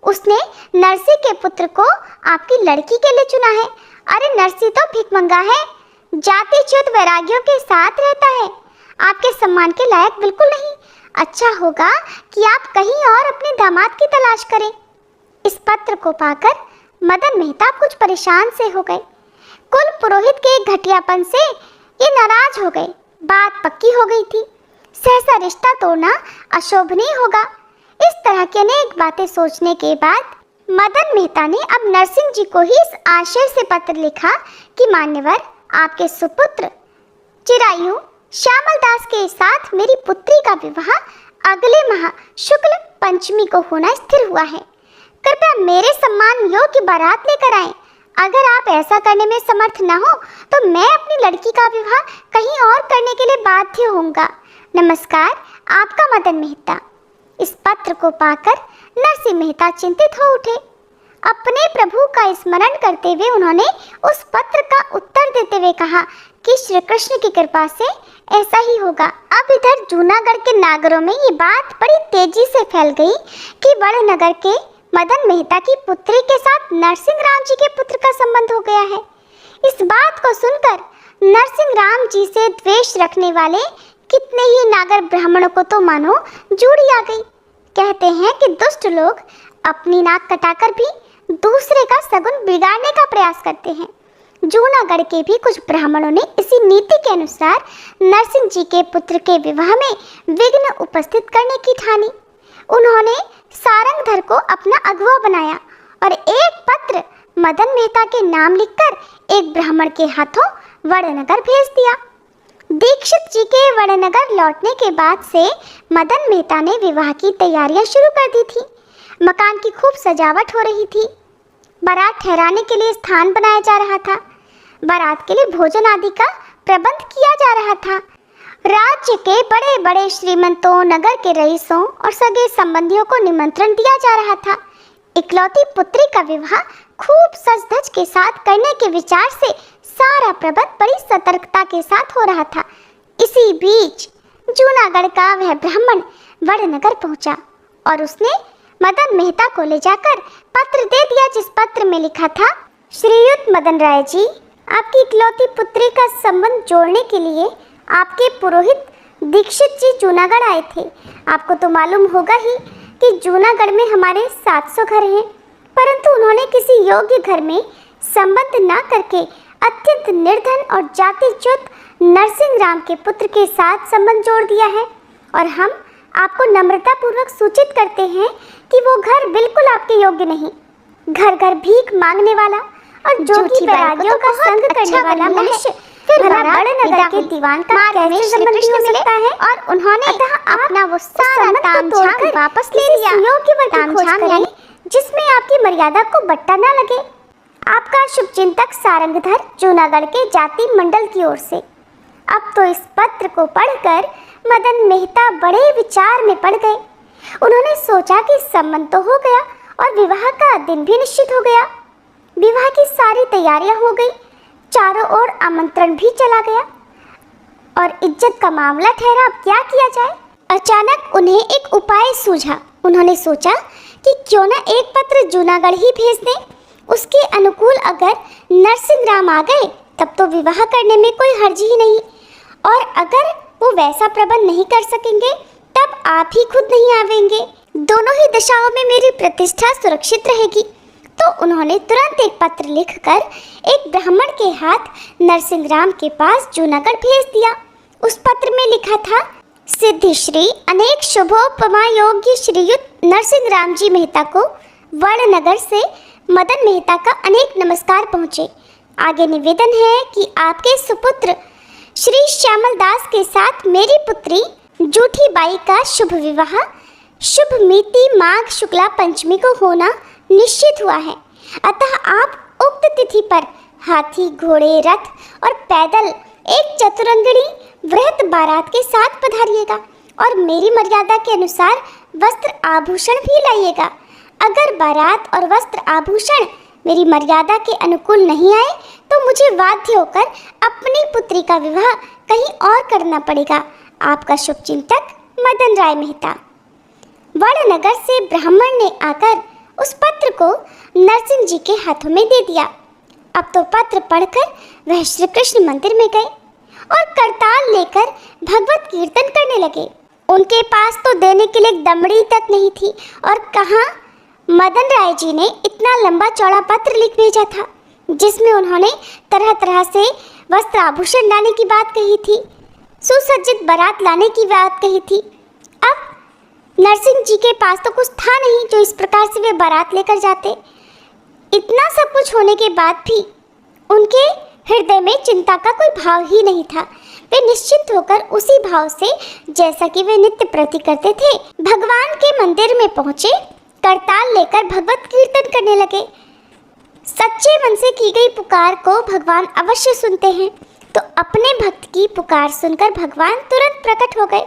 Speaker 1: उसने नरसी के पुत्र को आपकी लड़की के लिए चुना है। अरे नरसी तो भिखमंगा है, जातिच्युत वैरागियों के साथ रहता है, आपके सम्मान के लायक बिल्कुल नहीं। अच्छा होगा कि आप कहीं और अपने दामाद की तलाश करें। इस पत्र को पाकर मदन मेहता कुछ परेशान से हो गए। कुल पुरोहित के घटियापन से ये नाराज हो गए। बात पक्की हो गई थी, सहसा रिश्ता तोड़ना अशोभनीय होगा। इस तरह की अनेक बातें सोचने के बाद मदन मेहता ने अब नरसिंह जी को ही इस आशय से पत्र लिखा कि मान्यवर, आपके सुपुत्र चिरायु श्यामल दास के साथ मेरी पुत्री का विवाह अगले माह शुक्ल पंचमी को होना स्थिर हुआ है। कृपया मेरे सम्मान योग्य बारात लेकर आएं। अगर आप ऐसा करने में समर्थ न हो तो मैं अपनी लड़की का विवाह कहीं और करने के लिए बाध्य होऊंगा। नमस्कार, आपका मदन मेहता। इस पत्र को पाकर नरसिंह मेहता चिंतित हो उठे। अपने प्रभु का स्मरण करते हुए उन्होंने उस पत्र का उत्तर देते हुए कहा कि श्री कृष्ण की कृपा से ऐसा ही होगा। अब इधर जूनागढ़ के नागरों में ये बात बड़ी तेजी से फैल गई कि बड़नगर के मदन मेहता की पुत्री के साथ नरसिंह राम जी के पुत्र का संबंध हो गया है। इस बात को सुनकर नरसिंह राम जी से द्वेष रखने वाले कितने ही नागर ब्राह्मणों को तो मानो जूड़ी आ गई। कहते हैं कि दुष्ट लोग अपनी नाक कटाकर भी दूसरे का सगुन बिगाड़ने का प्रयास करते हैं। जूनागढ़ के भी कुछ ब्राह्मणों ने इसी नीति के अनुसार नरसिंह जी के पुत्र के विवाह में विघ्न उपस्थित करने की ठानी। उन्होंने सारंगधर को अपना अगुआ बनाया और एक पत्र मदन मेहता के नाम लिखकर एक ब्राह्मण के हाथों वड़नगर भेज दिया। दीक्षित जी के वड़नगर लौटने के बाद से मदन मेहता ने विवाह की तैयारियां शुरू कर दी थी। मकान की खूब सजावट हो रही थी। बारात ठहराने के लिए स्थान बनाया जा रहा था। बारात के लिए भोजन आदि का प्रबंध किया जा रहा था। राज्य के बड़े बड़े श्रीमंतों, नगर के रईसों और सगे संबंधियों को निमंत्रण दिया जा रहा था। इकलौती पुत्री का विवाह खूब सज धज के साथ करने के विचार से सारा प्रबंध बड़ी सतर्कता के साथ हो रहा था। इसी बीच जूनागढ़ का वह ब्राह्मण वड़नगर पहुंचा और उसने मदन मेहता को ले जाकर पत्र दे दिया, जिस पत्र में लिखा था, श्रीयुत मदन राय जी, आपकी इकलौती पुत्री का संबंध जोड़ने के लिए आपके पुरोहित दीक्षित जी जूनागढ़ आए थे। आपको तो मालूम होगा ही कि जूनागढ़ में हमारे 700 घर हैं, परंतु उन्होंने किसी योग्य घर में संबंध न करके अत्यंत निर्धन और जातिच्युत नरसिंह राम के पुत्र के साथ संबंध जोड़ दिया है और हम आपको नम्रता पूर्वक सूचित करते हैं कि वो घर बिल्कुल आपके योग्य नहीं। घर घर भीख मांगने वाला और जोगी बैरागियों का संग करने वाला मनुष्य फिर बड़नगर के दीवान का कैसे संबंधी हो सकता है? और उन्होंने अपना वो सारा तामझाम वापस ले लिया। योग्य तामझाम यानी जिसमें आपकी मर्यादा को बट्टा न लगे। आपका शुभचिंतक सारंगधर, जूनागढ़ के जाति मंडल की ओर से। अब तो इस पत्र को पढ़कर मदन मेहता बड़े विचार में पड़ गए। उन्होंने सोचा कि संबंध तो हो गया और विवाह का दिन भी निश्चित हो गया। विवाह की सारी तैयारियां हो गई, चारों ओर आमंत्रण भी चला गया और इज्जत का मामला ठहरा। अब क्या किया जाए? अचानक उन्हें एक उपाय सूझा। उन्होंने सोचा कि क्यों न एक पत्र जूनागढ़ ही भेज दें। उसके अनुकूल अगर नरसिंह राम आ गए तब तो विवाह करने में कोई हर्ज ही नहीं। और अगर वो वैसा प्रबंध नहीं कर सकेंगे तब आप ही खुद नहीं आवेंगे। दोनों ही दशाओं में मेरी प्रतिष्ठा सुरक्षित रहेगी। तो उन्होंने तुरंत एक पत्र लिखकर एक ब्राह्मण के हाथ नरसिंह राम के पास जूनागढ़ भेज दिया। उस पत्र में लिखा था, सिद्धि श्री अनेक शुभोपमा योग्य श्रीयुत नरसिंह राम जी मेहता को वड़नगर से मदन मेहता का अनेक नमस्कार पहुँचे। आगे निवेदन है कि आपके सुपुत्र श्री श्यामल दास के साथ मेरी पुत्री जूठी बाई का शुभ विवाह शुभ मिति माघ शुक्ला पंचमी को होना निश्चित हुआ है। अतः आप उक्त तिथि पर हाथी, घोड़े, रथ और पैदल एक चतुरंगणी वृहत बारात के साथ पधारिएगा और मेरी मर्यादा के अनुसार वस्त्र आभूषण भी लाइएगा। अगर बारात और वस्त्र आभूषण मेरी मर्यादा के अनुकूल नहीं आए तो मुझे बाध्य होकर अपनी पुत्री का विवाह कहीं और करना पड़ेगा। आपका शुभचिंतक मदन राय मेहता। वड़नगर से ब्राह्मण ने आकर उस पत्र को नरसिंह जी के हाथों में दे दिया। अब तो पत्र पढ़कर वह श्री कृष्ण मंदिर में गए और करताल लेकर भगवत कीर्तन करने लगे। उनके पास तो देने के लिए दमड़ी तक नहीं थी और कहाँ मदन राय जी ने इतना लंबा चौड़ा पत्र लिख भेजा था जिसमें उन्होंने तरह तरह से वस्त्र आभूषण लाने की बात कही थी, सुसज्जित बारात लाने की बात कही थी। अब नरसिंह जी के पास तो कुछ था नहीं जो इस प्रकार से वे बारात लेकर जाते। इतना सब कुछ होने के बाद भी उनके हृदय में चिंता का कोई भाव ही नहीं था। वे निश्चिंत होकर उसी भाव से जैसा कि वे नित्य प्रति करते थे भगवान के मंदिर में पहुँचे, करताल लेकर भगवत कीर्तन करने लगे। सच्चे मन से की गई पुकार को भगवान अवश्य सुनते हैं। तो अपने भक्त की पुकार सुनकर भगवान तुरंत प्रकट हो गए।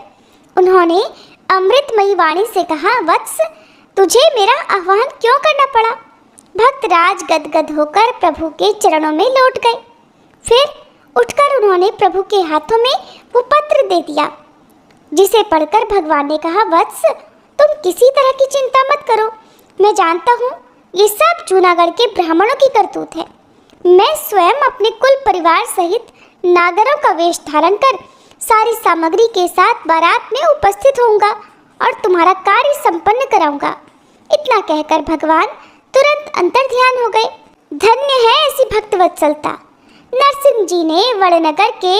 Speaker 1: उन्होंने अमृतमयी वाणी से कहा, वत्स तुझे मेरा आह्वान क्यों करना पड़ा? भक्त राज गदगद होकर प्रभु के चरणों में लौट गए। फिर उठकर उन्होंने प्रभु के हाथों में वो पत्र दे दिया, जिसे पढ़कर भगवान ने कहा, वत्स तुम किसी तरह की चिंता मत करो। मैं जानता हूँ ये सब जूनागढ़ के ब्राह्मणों की करतूत है। मैं स्वयं अपने कुल परिवार सहित नागरों का वेश धारण कर सारी सामग्री के साथ बारात में उपस्थित होऊंगा और तुम्हारा कार्य संपन्न कराऊंगा। इतना कहकर भगवान तुरंत अंतर्ध्यान हो गए। धन्य है ऐसी भक्तवत्सलता। नरसिंह जी ने वड़नगर के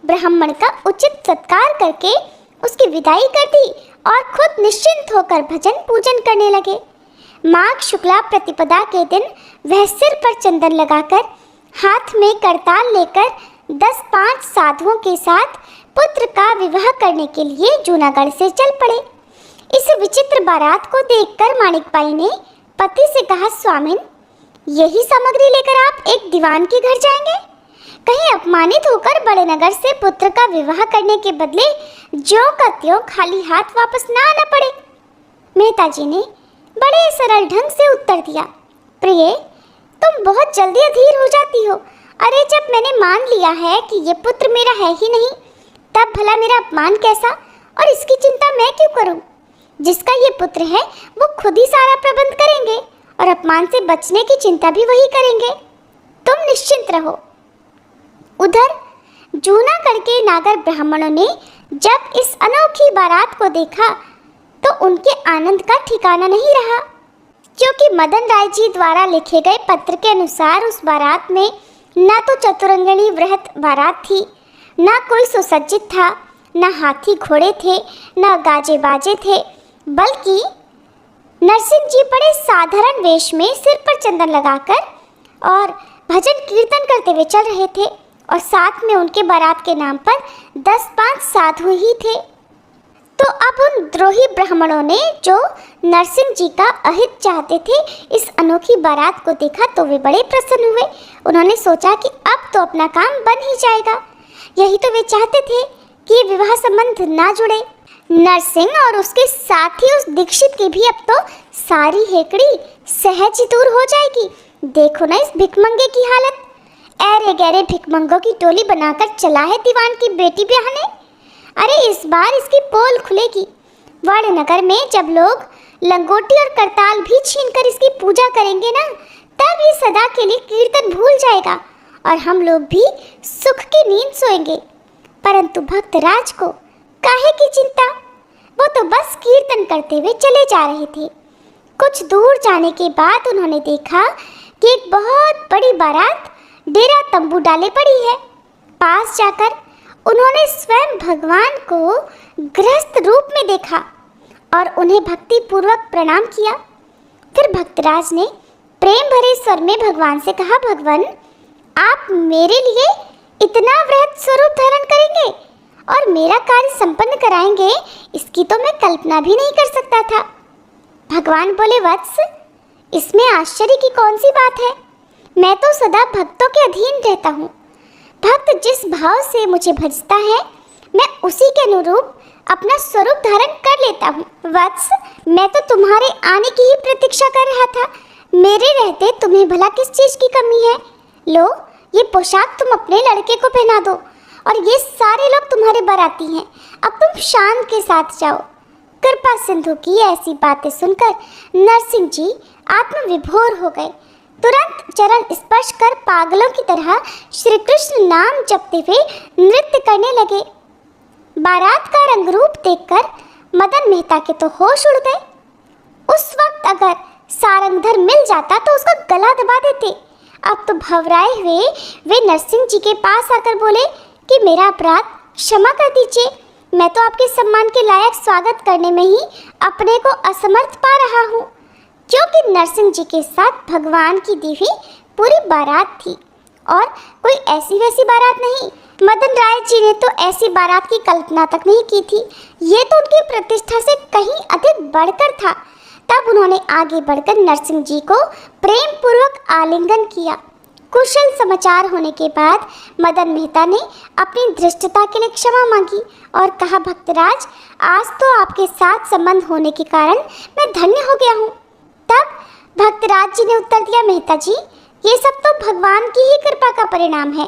Speaker 1: ब्राह्मण का उचित सत्कार करके उसकी विदाई कर दी और खुद निश्चिंत होकर भजन पूजन करने लगे। माघ शुक्ला प्रतिपदा के दिन वह सिर पर चंदन लगाकर हाथ में करताल लेकर 10-5 साधुओं के साथ पुत्र का विवाह करने के लिए जूनागढ़ से चल पड़े। इस विचित्र बारात को देखकर माणिकबाई ने पति से कहा, स्वामिन यही सामग्री लेकर आप एक दीवान के घर जाएंगे? कहीं अपमानित होकर बड़ेनगर से पुत्र का विवाह करने के बदले ज्यों का त्यों खाली हाथ वापस ना आना पड़े। मेहता जी ने बड़े सरल ढंग से उत्तर दिया, प्रिय तुम बहुत जल्दी अधीर हो जाती हो। अरे जब मैंने मान लिया है कि ये पुत्र मेरा है ही नहीं, तब भला मेरा अपमान कैसा? और इसकी चिंता मैं क्यों करूं? जिसका ये पुत्र है वो खुद ही सारा प्रबंध करेंगे और अपमान से बचने की चिंता भी वही करेंगे। तुम निश्चिंत रहो। उधर जूनागढ़ के नागर ब्राह्मणों ने जब इस अनोखी बारात को देखा तो उनके आनंद का ठिकाना नहीं रहा, क्योंकि मदन राय जी द्वारा लिखे गए पत्र के अनुसार उस बारात में न तो चतुरंगणी वृहत बारात थी, न कोई सुसज्जित था, न हाथी घोड़े थे, न गाजे बाजे थे, बल्कि नरसिंह जी बड़े साधारण वेश में सिर पर चंदन लगाकर और भजन कीर्तन करते हुए चल रहे थे और साथ में उनके बारात के नाम पर 10-5 साधु ही थे। तो अब उन द्रोही ब्राह्मणों ने जो नरसिंह जी का अहित चाहते थे इस अनोखी बारात को देखा तो वे बड़े प्रसन्न हुए। उन्होंने सोचा कि अब तो अपना काम बन ही जाएगा। यही तो वे चाहते थे कि विवाह संबंध ना जुड़े। नरसिंह और उसके साथी उस दीक्षित की भी अब तो सारी हेकड़ी सहज ही दूर हो जाएगी। देखो ना इस भिकमंगे की हालत, ऐरे गहरे भिकमंगों की टोली बनाकर चला है दीवान की बेटी ब्याहने। अरे इस बार इसकी पोल खुलेगी। वड़नगर में जब लोग लंगोटी और करताल भी छीनकर इसकी पूजा करेंगे ना, तब ये सदा के लिए कीर्तन भूल जाएगा और हम लोग भी सुख की नींद सोएंगे। परंतु भक्त राज को काहे की चिंता, वो तो बस कीर्तन करते हुए चले जा रहे थे। कुछ दूर जाने के बाद उन्होंने देखा कि एक बहुत बड़ी बारात डेरा तंबू डाले पड़ी है। पास जाकर उन्होंने स्वयं भगवान को गृहस्थ रूप में देखा और उन्हें भक्ति पूर्वक प्रणाम किया। फिर भक्तराज ने प्रेम भरे स्वर में भगवान से कहा, भगवान आप मेरे लिए इतना वृहद स्वरूप धारण करेंगे और मेरा कार्य संपन्न कराएंगे, इसकी तो मैं कल्पना भी नहीं कर सकता था। भगवान बोले, वत्स इसमें आश्चर्य की कौन सी बात है, मैं तो सदा भक्तों के अधीन रहता हूँ। भक्त जिस भाव से मुझे भजता है मैं उसी के अनुरूप अपना स्वरूप धारण कर लेता हूँ। वत्स मैं तो तुम्हारे आने की ही प्रतीक्षा कर रहा था, मेरे रहते तुम्हें भला किस चीज़ की कमी है। लो ये पोशाक तुम अपने लड़के को पहना दो और ये सारे लोग तुम्हारे बाराती हैं, अब तुम शान के साथ जाओ। कृपा सिंधु की ऐसी बातें सुनकर नरसिंह जी आत्मविभोर हो गए। तुरंत चरण स्पर्श कर पागलों की तरह श्री कृष्ण नाम जपते हुए नृत्य करने लगे। बारात का रंग रूप देखकर मदन मेहता के तो होश उड़ गए। उस वक्त अगर सारंगधर मिल जाता तो उसका गला दबा देते। अब तो भवराए हुए वे नरसिंह जी के पास आकर बोले कि मेरा अपराध क्षमा कर दीजिए, मैं तो आपके सम्मान के लायक स्वागत करने में ही अपने को असमर्थ पा रहा हूँ। क्योंकि नरसिंह जी के साथ भगवान की दी हुई पूरी बारात थी और कोई ऐसी वैसी बारात नहीं। मदन राय जी ने तो ऐसी बारात की कल्पना तक नहीं की थी, ये तो उनकी प्रतिष्ठा से कहीं अधिक बढ़कर था। तब उन्होंने आगे बढ़कर नरसिंह जी को प्रेम पूर्वक आलिंगन किया। कुशल समाचार होने के बाद मदन मेहता ने अपनी धृष्टता के लिए क्षमा मांगी और कहा, भक्तराज आज तो आपके साथ संबंध होने के कारण मैं धन्य हो गया हूँ। तब भक्तराज जी ने उत्तर दिया, मेहता जी ये सब तो भगवान की ही कृपा का परिणाम है।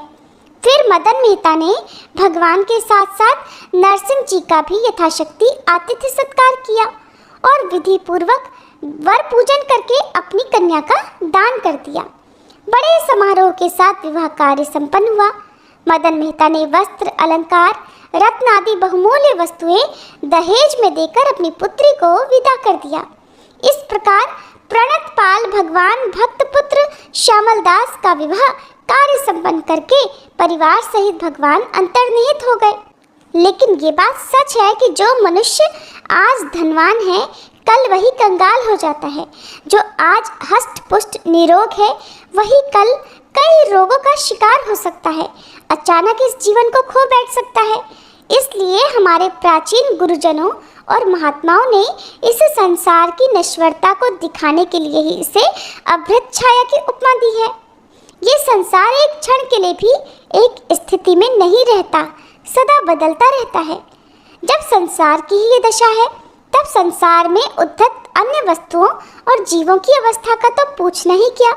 Speaker 1: फिर मदन मेहता ने भगवान के साथ साथ नरसिंह जी का भी यथाशक्ति आतिथ्य सत्कार किया और विधि पूर्वक वर पूजन करके अपनी कन्या का दान कर दिया। बड़े समारोह के साथ विवाह कार्य संपन्न हुआ। मदन मेहता ने वस्त्र, अलंकार, रत्न आदि बहुमूल्य वस्तुएं दहेज में देकर अपनी पुत्री को विदा कर दिया। इस प्रकार प्रणत पाल भगवान भक्त पुत्र श्यामल दास का विवाह कार्य संपन्न करके परिवार सहित भगवान अंतर्निहित हो गए। लेकिन ये बात सच है कि जो मनुष्य आज धनवान है कल वही कंगाल हो जाता है। जो आज हष्ट पुष्ट निरोग है वही कल कई रोगों का शिकार हो सकता है, अचानक इस जीवन को खो बैठ सकता है। इसलिए हमारे प्राचीन गुरुजनों और महात्माओं ने इस संसार की नश्वरता को दिखाने के लिए ही इसे अभृत छाया की उपमा दी है। ये संसार एक क्षण के लिए भी एक स्थिति में नहीं रहता, सदा बदलता रहता है। जब संसार की ही ये दशा है तब संसार में उद्धत अन्य वस्तुओं और जीवों की अवस्था का तो पूछना ही क्या।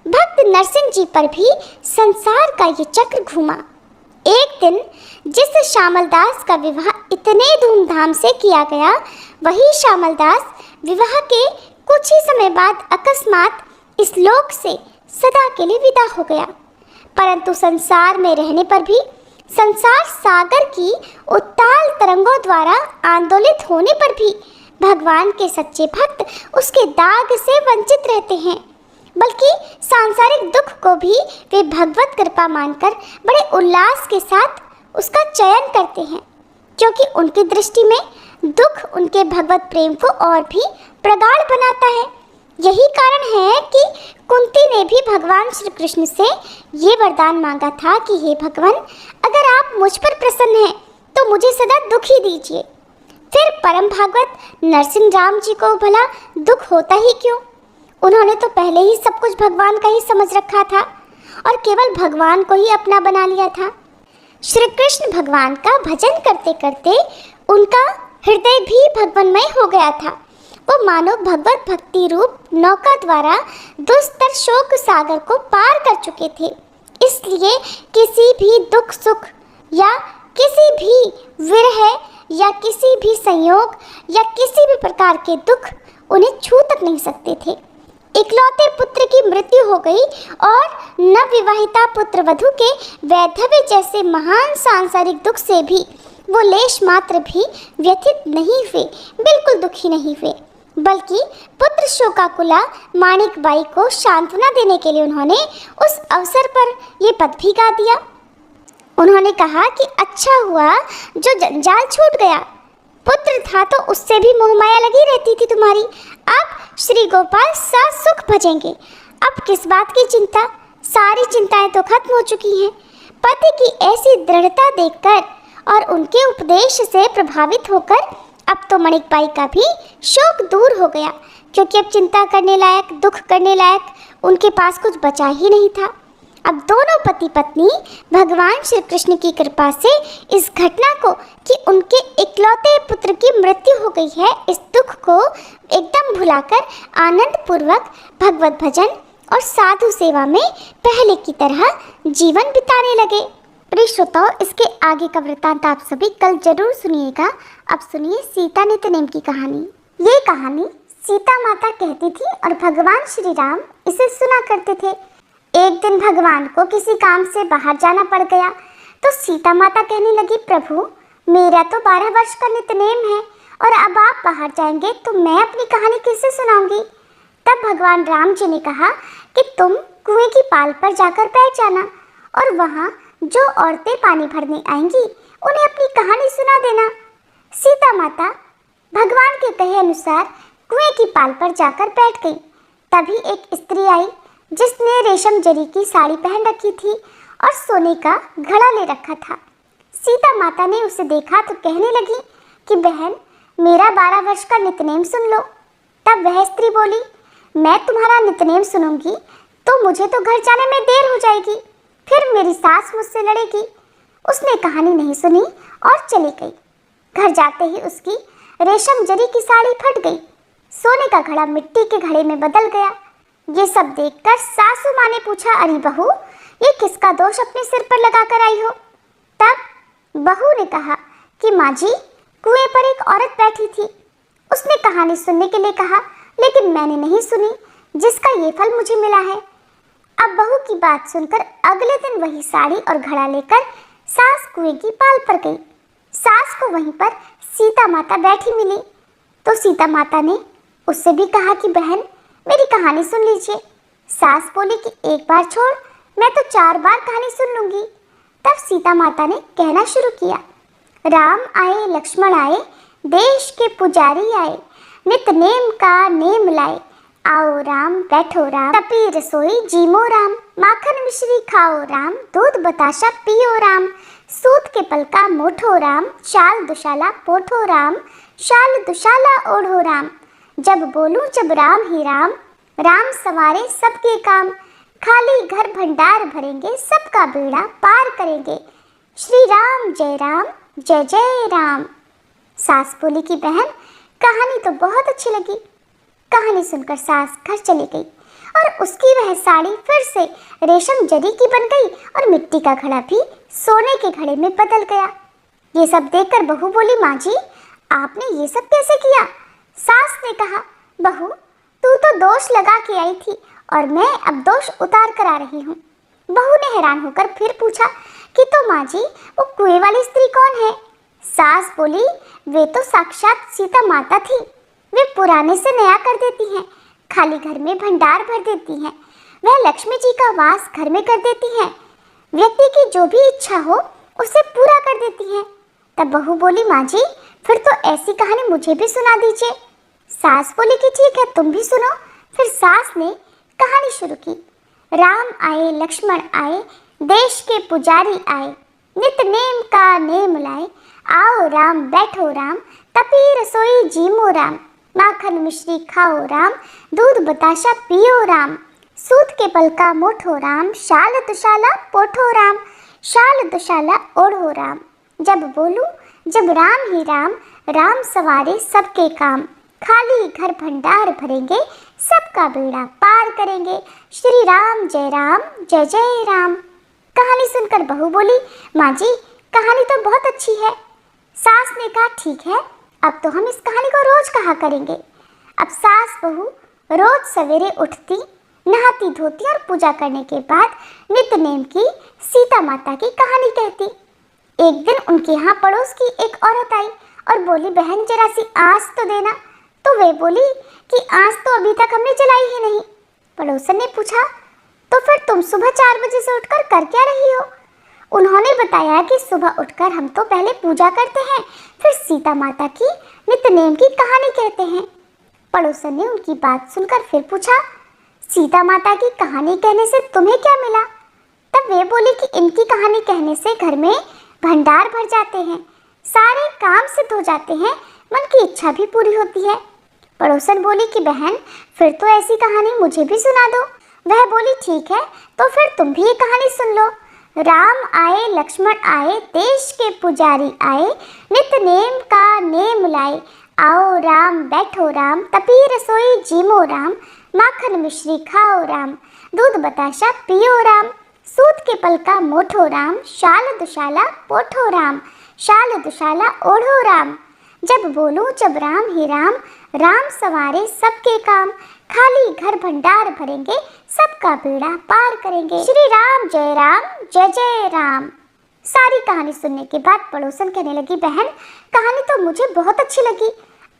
Speaker 1: भक्त नरसिंह जी पर भी संसार का ये चक्र घूमा। एक दिन जिस श्यामल दास का विवाह इतने धूमधाम से किया गया, वही श्यामल दास विवाह के कुछ ही समय बाद अकस्मात इस लोक से सदा के लिए विदा हो गया। परंतु संसार में रहने पर भी, संसार सागर की उत्ताल तरंगों द्वारा आंदोलित होने पर भी भगवान के सच्चे भक्त उसके दाग से वंचित रहते हैं। बल्कि सांसारिक दुख को भी वे भगवत कृपा मानकर बड़े उल्लास के साथ उसका चयन करते हैं, क्योंकि उनकी दृष्टि में दुख उनके भगवत प्रेम को और भी प्रगाढ़ बनाता है। यही कारण है कि कुंती ने भी भगवान श्री कृष्ण से ये वरदान मांगा था कि हे भगवान, अगर आप मुझ पर प्रसन्न हैं तो मुझे सदा दुख ही दीजिए। फिर परम भागवत नरसिंह राम जी को भला दुख होता ही क्यों? उन्होंने तो पहले ही सब कुछ भगवान का ही समझ रखा था और केवल भगवान को ही अपना बना लिया था। श्री कृष्ण भगवान का भजन करते करते उनका हृदय भी भगवन्मय हो गया था। वो मानो भगवत भक्ति रूप नौका द्वारा दुस्तर शोक सागर को पार कर चुके थे। इसलिए किसी भी दुख सुख या किसी भी विरह या किसी भी संयोग या किसी भी प्रकार के दुख उन्हें छू तक नहीं सकते थे। इकलौते पुत्र की मृत्यु हो गई और नवविवाहिता पुत्र वधू के वैधव्य जैसे महान सांसारिक दुख से भी वो लेश मात्र भी व्यथित नहीं हुए, बिल्कुल दुखी नहीं हुए, बल्कि पुत्र शोकाकुला माणिक बाई को सांत्वना देने के लिए उन्होंने उस अवसर पर ये पद भी गा दिया। उन्होंने कहा कि अच्छा हुआ जो जंजाल छूट गया, पुत्र था तो उससे भी मोहमाया लगी रहती थी तुम्हारी। अब श्री गोपाल सा सुख भजेंगे, अब किस बात की चिंता, सारी चिंताएं तो खत्म हो चुकी हैं। पति की ऐसी दृढ़ता देखकर और उनके उपदेश से प्रभावित होकर अब तो मणिकबाई का भी शोक दूर हो गया, क्योंकि अब चिंता करने लायक, दुख करने लायक उनके पास कुछ बचा ही नहीं था। अब दोनों पति पत्नी भगवान श्री कृष्ण की कृपा से इस घटना को कि उनके इकलौते पुत्र की मृत्यु हो गई है, इस दुख को एकदम भुलाकर आनंद पूर्वक भगवत भजन और साधु सेवा में पहले की तरह जीवन बिताने लगे। प्रिय श्रोताओ, इसके आगे का वृत्तांत आप सभी कल जरूर सुनिएगा। अब सुनिए सीता नित्यनेम की कहानी। ये कहानी सीता माता कहती थी और भगवान श्री राम इसे सुना करते थे। एक दिन भगवान को किसी काम से बाहर जाना पड़ गया तो सीता माता कहने लगी, प्रभु मेरा तो 12 वर्ष का नित्यनेम है और अब आप बाहर जाएंगे तो मैं अपनी कहानी किससे सुनाऊंगी। तब भगवान राम जी ने कहा कि तुम कुएं की पाल पर जाकर बैठ जाना और वहाँ जो औरतें पानी भरने आएंगी उन्हें अपनी कहानी सुना देना। सीता माता भगवान के कहे अनुसार कुएं की पाल पर जाकर बैठ गई। तभी एक स्त्री आई जिसने रेशम जरी की साड़ी पहन रखी थी और सोने का घड़ा ले रखा था। सीता माता ने उसे देखा तो कहने लगी कि बहन मेरा 12 वर्ष का नित्यनेम सुन लो। तब वह स्त्री बोली, मैं तुम्हारा नित्यनेम सुनूंगी तो मुझे तो घर जाने में देर हो जाएगी, फिर मेरी सास मुझसे लड़ेगी। उसने कहानी नहीं सुनी और चली गई। घर जाते ही उसकी रेशम जरी की साड़ी फट गई, सोने का घड़ा मिट्टी के घड़े में बदल गया। ये सब देखकर सासू माँ ने पूछा, अरे बहू ये किसका दोष अपने सिर पर लगा कर आई हो। तब बहू ने कहा कि माँ जी कुएं पर एक औरत बैठी थी, उसने कहानी सुनने के लिए कहा लेकिन मैंने नहीं सुनी, जिसका ये फल मुझे मिला है। अब बहू की बात सुनकर अगले दिन वही साड़ी और घड़ा लेकर सास कुएं की पाल पर गई। सास को वहीं पर सीता माता बैठी मिली तो सीता माता ने उससे भी कहा कि बहन मेरी कहानी सुन लीजिए। सास बोली कि एक बार छोड़, मैं तो 4 बार कहानी सुन लूंगी। तब सीता माता ने कहना शुरू किया, राम आए लक्ष्मण आए, देश के पुजारी आए, नित नेम का नेम लाए, आओ राम बैठो राम, तपी रसोई जीमो राम, माखन मिश्री खाओ राम, दूध बताशा पियो राम, सूत के पलका मोठो राम, शाल दुशाला पोठो राम, शाल दुशाला ओढ़ो राम, जब बोलूं जब राम ही राम, राम सवारे सबके काम, खाली घर भंडार भरेंगे, सबका बेड़ा पार करेंगे, श्री राम जय जय राम। सास बोली कि बहन कहानी तो बहुत अच्छी लगी। कहानी सुनकर सास घर चली गई और उसकी वह साड़ी फिर से रेशम जरी की बन गई और मिट्टी का घड़ा भी सोने के घड़े में बदल गया। ये सब देखकर बहू बोली, माँ जी आपने ये सब कैसे किया। सास ने कहा, बहू तू तो दोष लगा के आई थी और मैं अब दोष उतार कर आ रही हूँ। बहू ने हैरान होकर फिर पूछा कि तो माँ जी वो कुएं वाली स्त्री कौन है। सास बोली, वे तो साक्षात सीता माता थी, वे पुराने से नया कर देती हैं, खाली घर में भंडार भर देती हैं, वह लक्ष्मी जी का वास घर में कर देती हैं, व्यक्ति की जो भी इच्छा हो उसे पूरा कर देती हैं। तब बहू बोली, माँ जी फिर तो ऐसी कहानी मुझे भी सुना दीजिए। सास बोली कि ठीक है तुम भी सुनो। फिर सास ने कहानी शुरू की, राम आए लक्ष्मण आए, देश के पुजारी आए, नित नेम का नेम लाए, आओ राम बैठो राम, तपी रसोई जीमो राम, माखन मिश्री खाओ राम, दूध बताशा पियो राम, सूत के पलका मोठो राम, शाल दुशाला पोठो राम, शाल दुशाला ओढ़ो राम, जब बोलूं जब राम ही राम, राम सवारे सबके काम, खाली घर भंडार भरेंगे, सबका बेड़ा पार करेंगे, श्री राम जय जय राम। कहानी सुनकर बहू बोली, माँ जी कहानी तो बहुत अच्छी है। सास ने कहा, ठीक है अब तो हम इस कहानी को रोज कहा करेंगे। अब सास बहू रोज सवेरे उठती, नहाती धोती और पूजा करने के बाद नित्यनेम की सीता माता की कहानी कहती। एक दिन उनके यहाँ पड़ोस की एक औरत आई और बोली, बहन जरा सी आँच तो देना। तो वे बोली कि आँच तो अभी तक हमने जलाई ही नहीं। पड़ोसन ने पूछा, तो फिर तुम सुबह 4 बजे से उठकर कर क्या रही हो? उन्होंने बताया कि सुबह उठकर हम तो पहले पूजा करते हैं, फिर सीता माता की नित्यनेम की कहानी कहते हैं। पड़ोसन ने उनकी बात सुनकर फिर पूछा, सीता माता की कहानी कहने से तुम्हें क्या मिला? तब वे बोली कि इनकी कहानी कहने से घर में भंडार भर जाते हैं, सारे काम सिद्ध हो जाते हैं, मन की इच्छा भी पूरी होती है। पड़ोसन बोली कि बहन फिर तो ऐसी कहानी मुझे भी सुना दो। वह बोली, ठीक है, तो फिर तुम भी ये कहानी सुन लो। राम आए लक्ष्मण आए, देश के पुजारी आए, नित नेम का नेम लाए। आओ राम बैठो राम, तपी रसोई जीमो राम, माखन मिश्री खाओ राम, दूध बताशा पियो राम, सूत के पलका मोठो राम, शाल दुशाला पोठो राम, शाल दुशाला ओढ़ो राम। जब बोलूं जब राम ही राम, राम सवारे सबके काम, खाली घर भंडार भरेंगे, सबका बेड़ा पार करेंगे। श्री राम जय जय राम। सारी कहानी सुनने के बाद पड़ोसन कहने लगी, बहन कहानी तो मुझे बहुत अच्छी लगी।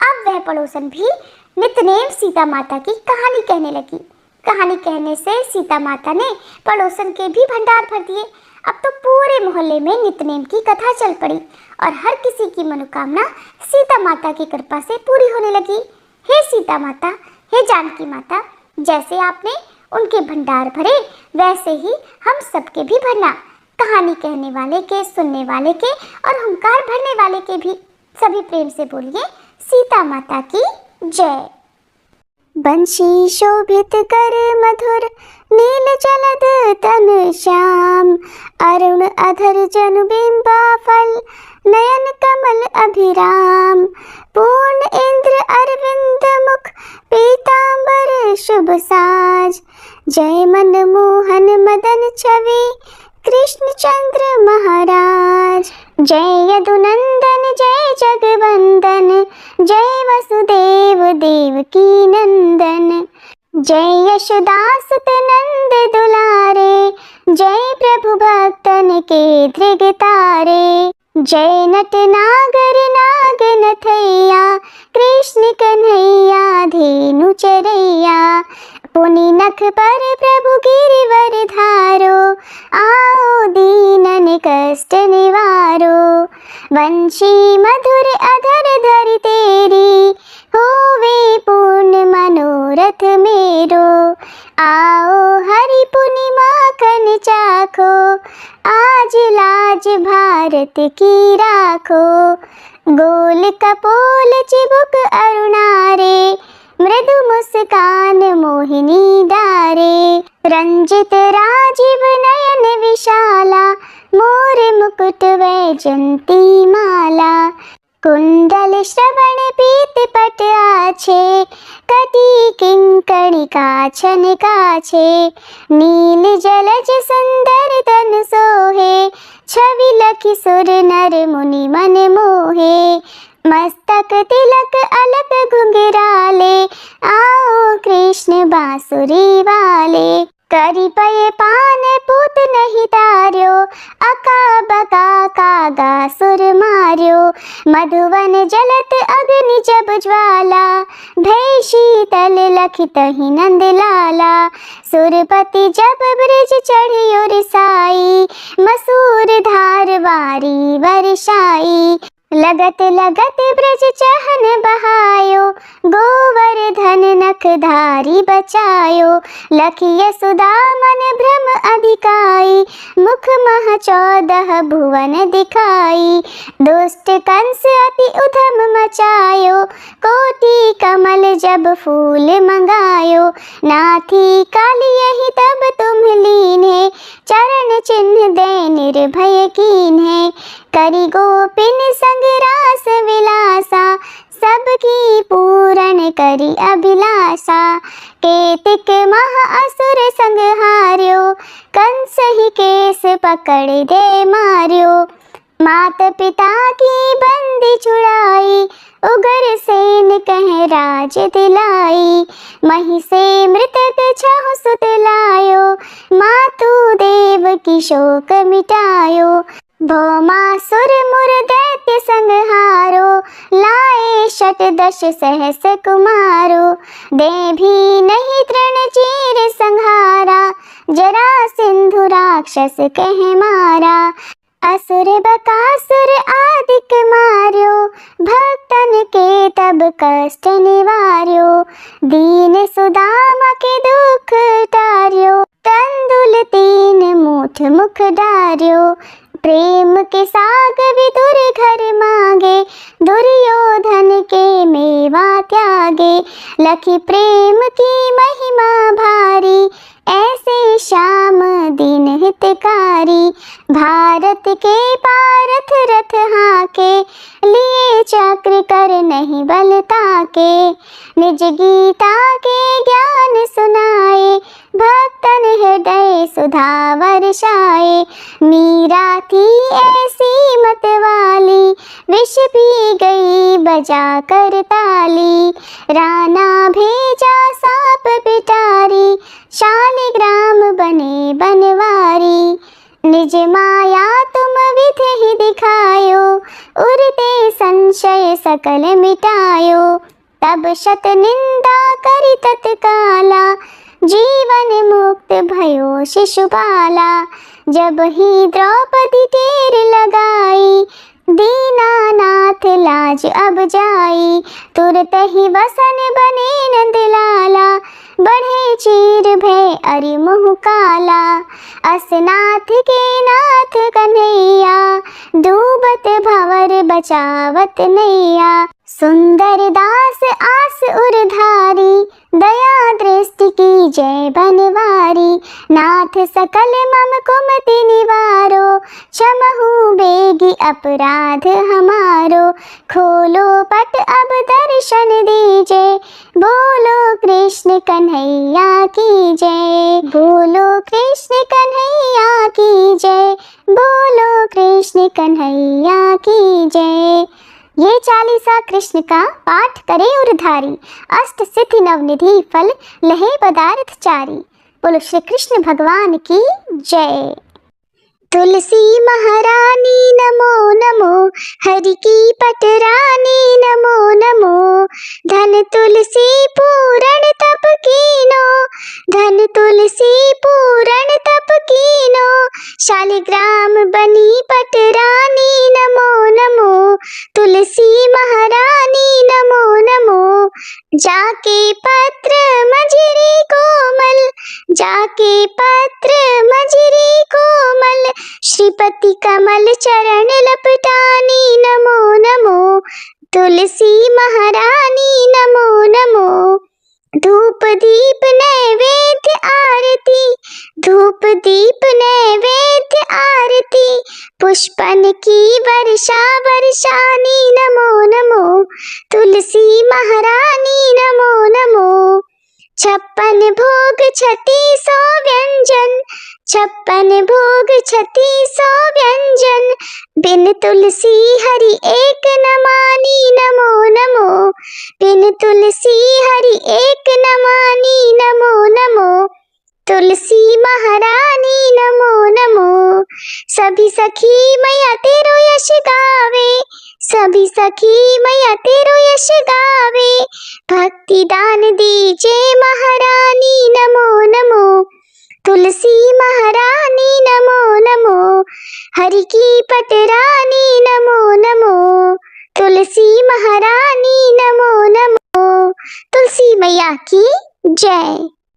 Speaker 1: अब वह पड़ोसन भी नित्यनेम सीता माता की कहानी कहने लगी। कहानी कहने से सीता माता ने पड़ोसन के भी भंडार भर दिए। अब तो पूरे मोहल्ले में नित्यनेम की कथा चल पड़ी और हर किसी की मनोकामना सीता माता की कृपा से पूरी होने लगी। हे सीता माता, हे जानकी माता, जैसे आपने उनके भंडार भरे वैसे ही हम सबके भी भरना। कहानी कहने वाले के, सुनने वाले के और हुंकार भरने वाले के भी। सभी प्रेम से बोलिए सीता माता की जय। बंशी शोभित कर मधुर, नील जलद तन श्याम, अरुण अधर जनु बिंबा फल, नयन कमल अभिराम, पूर्ण इंद्र अरविंद मुख, पीतांबर शुभ साज, जय मन मोहन मदन छवि, कृष्ण चंद्र महाराज। जय यदुनंदन जय जगवंदन, जय वसुदेव देवकी नंदन, जय यशोदासुत नंद दुलारे, जय प्रभु भक्तन के धृग तारे, जय नट नागर नाग नथैया, कृष्ण कन्हैया धेनु चरैया, पुनि नख पर प्रभु गिरिवर धारो, आओ दीनन कष्ट निवारो, वंशी मधुर अधर धर तेरी, होवे पूर्ण मनोरथ मेरो, आओ हरि पुनि माखन चाखो, आज लाज भारत की राखो, गोल कपोल चिबुक अरुणारे, मृदु मुस्कान मोहिनी डारे, रंजित राजीव नयन विशाला, मोर मुकुट वैजंती माला, कुंडल श्रवण पीत पट आछे, कटी किंकणी काछन काछे, नील जलज सुंदर तन सोहे, छवि लखि सुर नर मुनि मन मोहे, मस्तक तिलक अलक घुंघराले, आओ कृष्ण बांसुरी वाले, करी पये पान पूत नहीं तार्यो, अका बका कागा सुर मार्यो, मधुवन जलत अग्नि जब ज्वाला, भय शीतल लखित ही नंद लाला, सुरपति जब ब्रिज चढ़ियो रिसाई, मसूर धार वारी वर्षाई, लगत लगत ब्रज चहन बहायो, गोवर्धन नख धारी बचायो, लखिय सुधा मन भ्रम अधिकाई, मुख मह 14 भुवन दिखाई, दुष्ट कंस अति उधम मचायो, कोटि कमल जब फूल मंगायो, नाथी काली यही तब तुम लीन्हे, चरण चिन्ह दे निर्भय कीन्हे, करी गोपिन संग रास विलासा, सबकी पूरण करी अभिलाषा, केतिक महा असुर संग हार्यो, कंस ही केस पकड़ दे मार्यो, मात पिता की बंदी छुड़ाई, उग्रसेन कह राज दिलाई। मही से मृतक छहु सुत लायो, मातु देव की शोक मिटायो। भौमासुर मुर दैत्य संहारो, लाए षटदश सहस कुमारो। दे भी नहीं तृण चीर संहारा, जरासिंधु राक्षस कह मारा। असुर बकासुर आदिक मार्यो, भक्तन के तब कष्ट निवार्यो। दीन सुदामा के दुख टार्यो, तंदुल 3 मूठ मुख डार्यो। प्रेम के साग विदुर घर मांगे, दुर्योधन के मेवा त्यागे। लखी प्रेम की महिमा भारी, ऐसे श्याम दीन हितकारी। भारत के पारथ रथ हाके, लिए चक्र कर नहीं बल ताके। निज गीता के ज्ञान सुनाए, भक्तन हृदय सुधा वर्षाए। मीरा थी ऐसी मत वाली, विष पी गई बजा कर ताली। राणा भेजा सांप पिटारी, शालिग्राम बने बनवारी। निज माया तुम विधि ही दिखायो, उरते संशय सकल मिटायो। तब शत निंदा करि तत्काला, जीवन मुक्त भयो शिशुपाला। जब ही द्रौपदी टेर लगाई, दीनानाथ लाज अब जाई। तुरत ही वसन बने नंदलाला, बढ़े चीर भय अरि मुँह काला। असनाथ के नाथ कन्हैया, डूबत भंवर बचावत नैया। सुंदर दास आस उरधारी, दया दृष्टि की जय बनवारी। नाथ सकल मम कुमति निवारो, क्षमहु बेगी अपराध हमारो। खोलो पट अब दर्शन दीजे, बोलो कृष्ण कन्हैया की जय। बोलो कृष्ण कन्हैया की जय, बोलो कृष्ण कन्हैया की जय। ये चालीसा कृष्ण का पाठ करे उरधारी, अष्ट सिद्धि नवनिधि फल लहे पदार्थ चारी। बोलो श्री कृष्ण भगवान की जय। तुलसी महारानी नमो नमो, हरि की पटरानी नमो नमो। धन तुलसी पूरण तप कीनो, धन तुलसी पूरण तप कीनो। शालिग्राम बनी पटरानी नमो नमो, तुलसी महारानी नमो नमो। जाके पत्र मजरी कोमल, जाके पत्र मजरी कोमल। श्रीपति कमल चरण लपटानी नमो नमो, तुलसी महारानी नमो नमो। धूप दीप नैवेद्य आरती, धूप दीप नैवेद्य आरती। पुष्पन की वर्षा वर्षानी नमो नमो, तुलसी महारानी नमो नमो। 56 भोग 3600 व्यंजन, 56 भोग 3600 व्यंजन। बिन तुलसी हरि एक न मानी नमो नमो, बिन तुलसी हरि एक न मानी नमो नमो। तुलसी महारानी नमो नमो। सभी सखी मैया तेरो यश गावे, सभी सखी मैया तेरो यश गावे। भक्ति दान दीजे महारानी नमो नमो, तुलसी महारानी नमो नमो। हरि की पटरानी नमो नमो, तुलसी महारानी नमो नमो। तुलसी मैया की जय।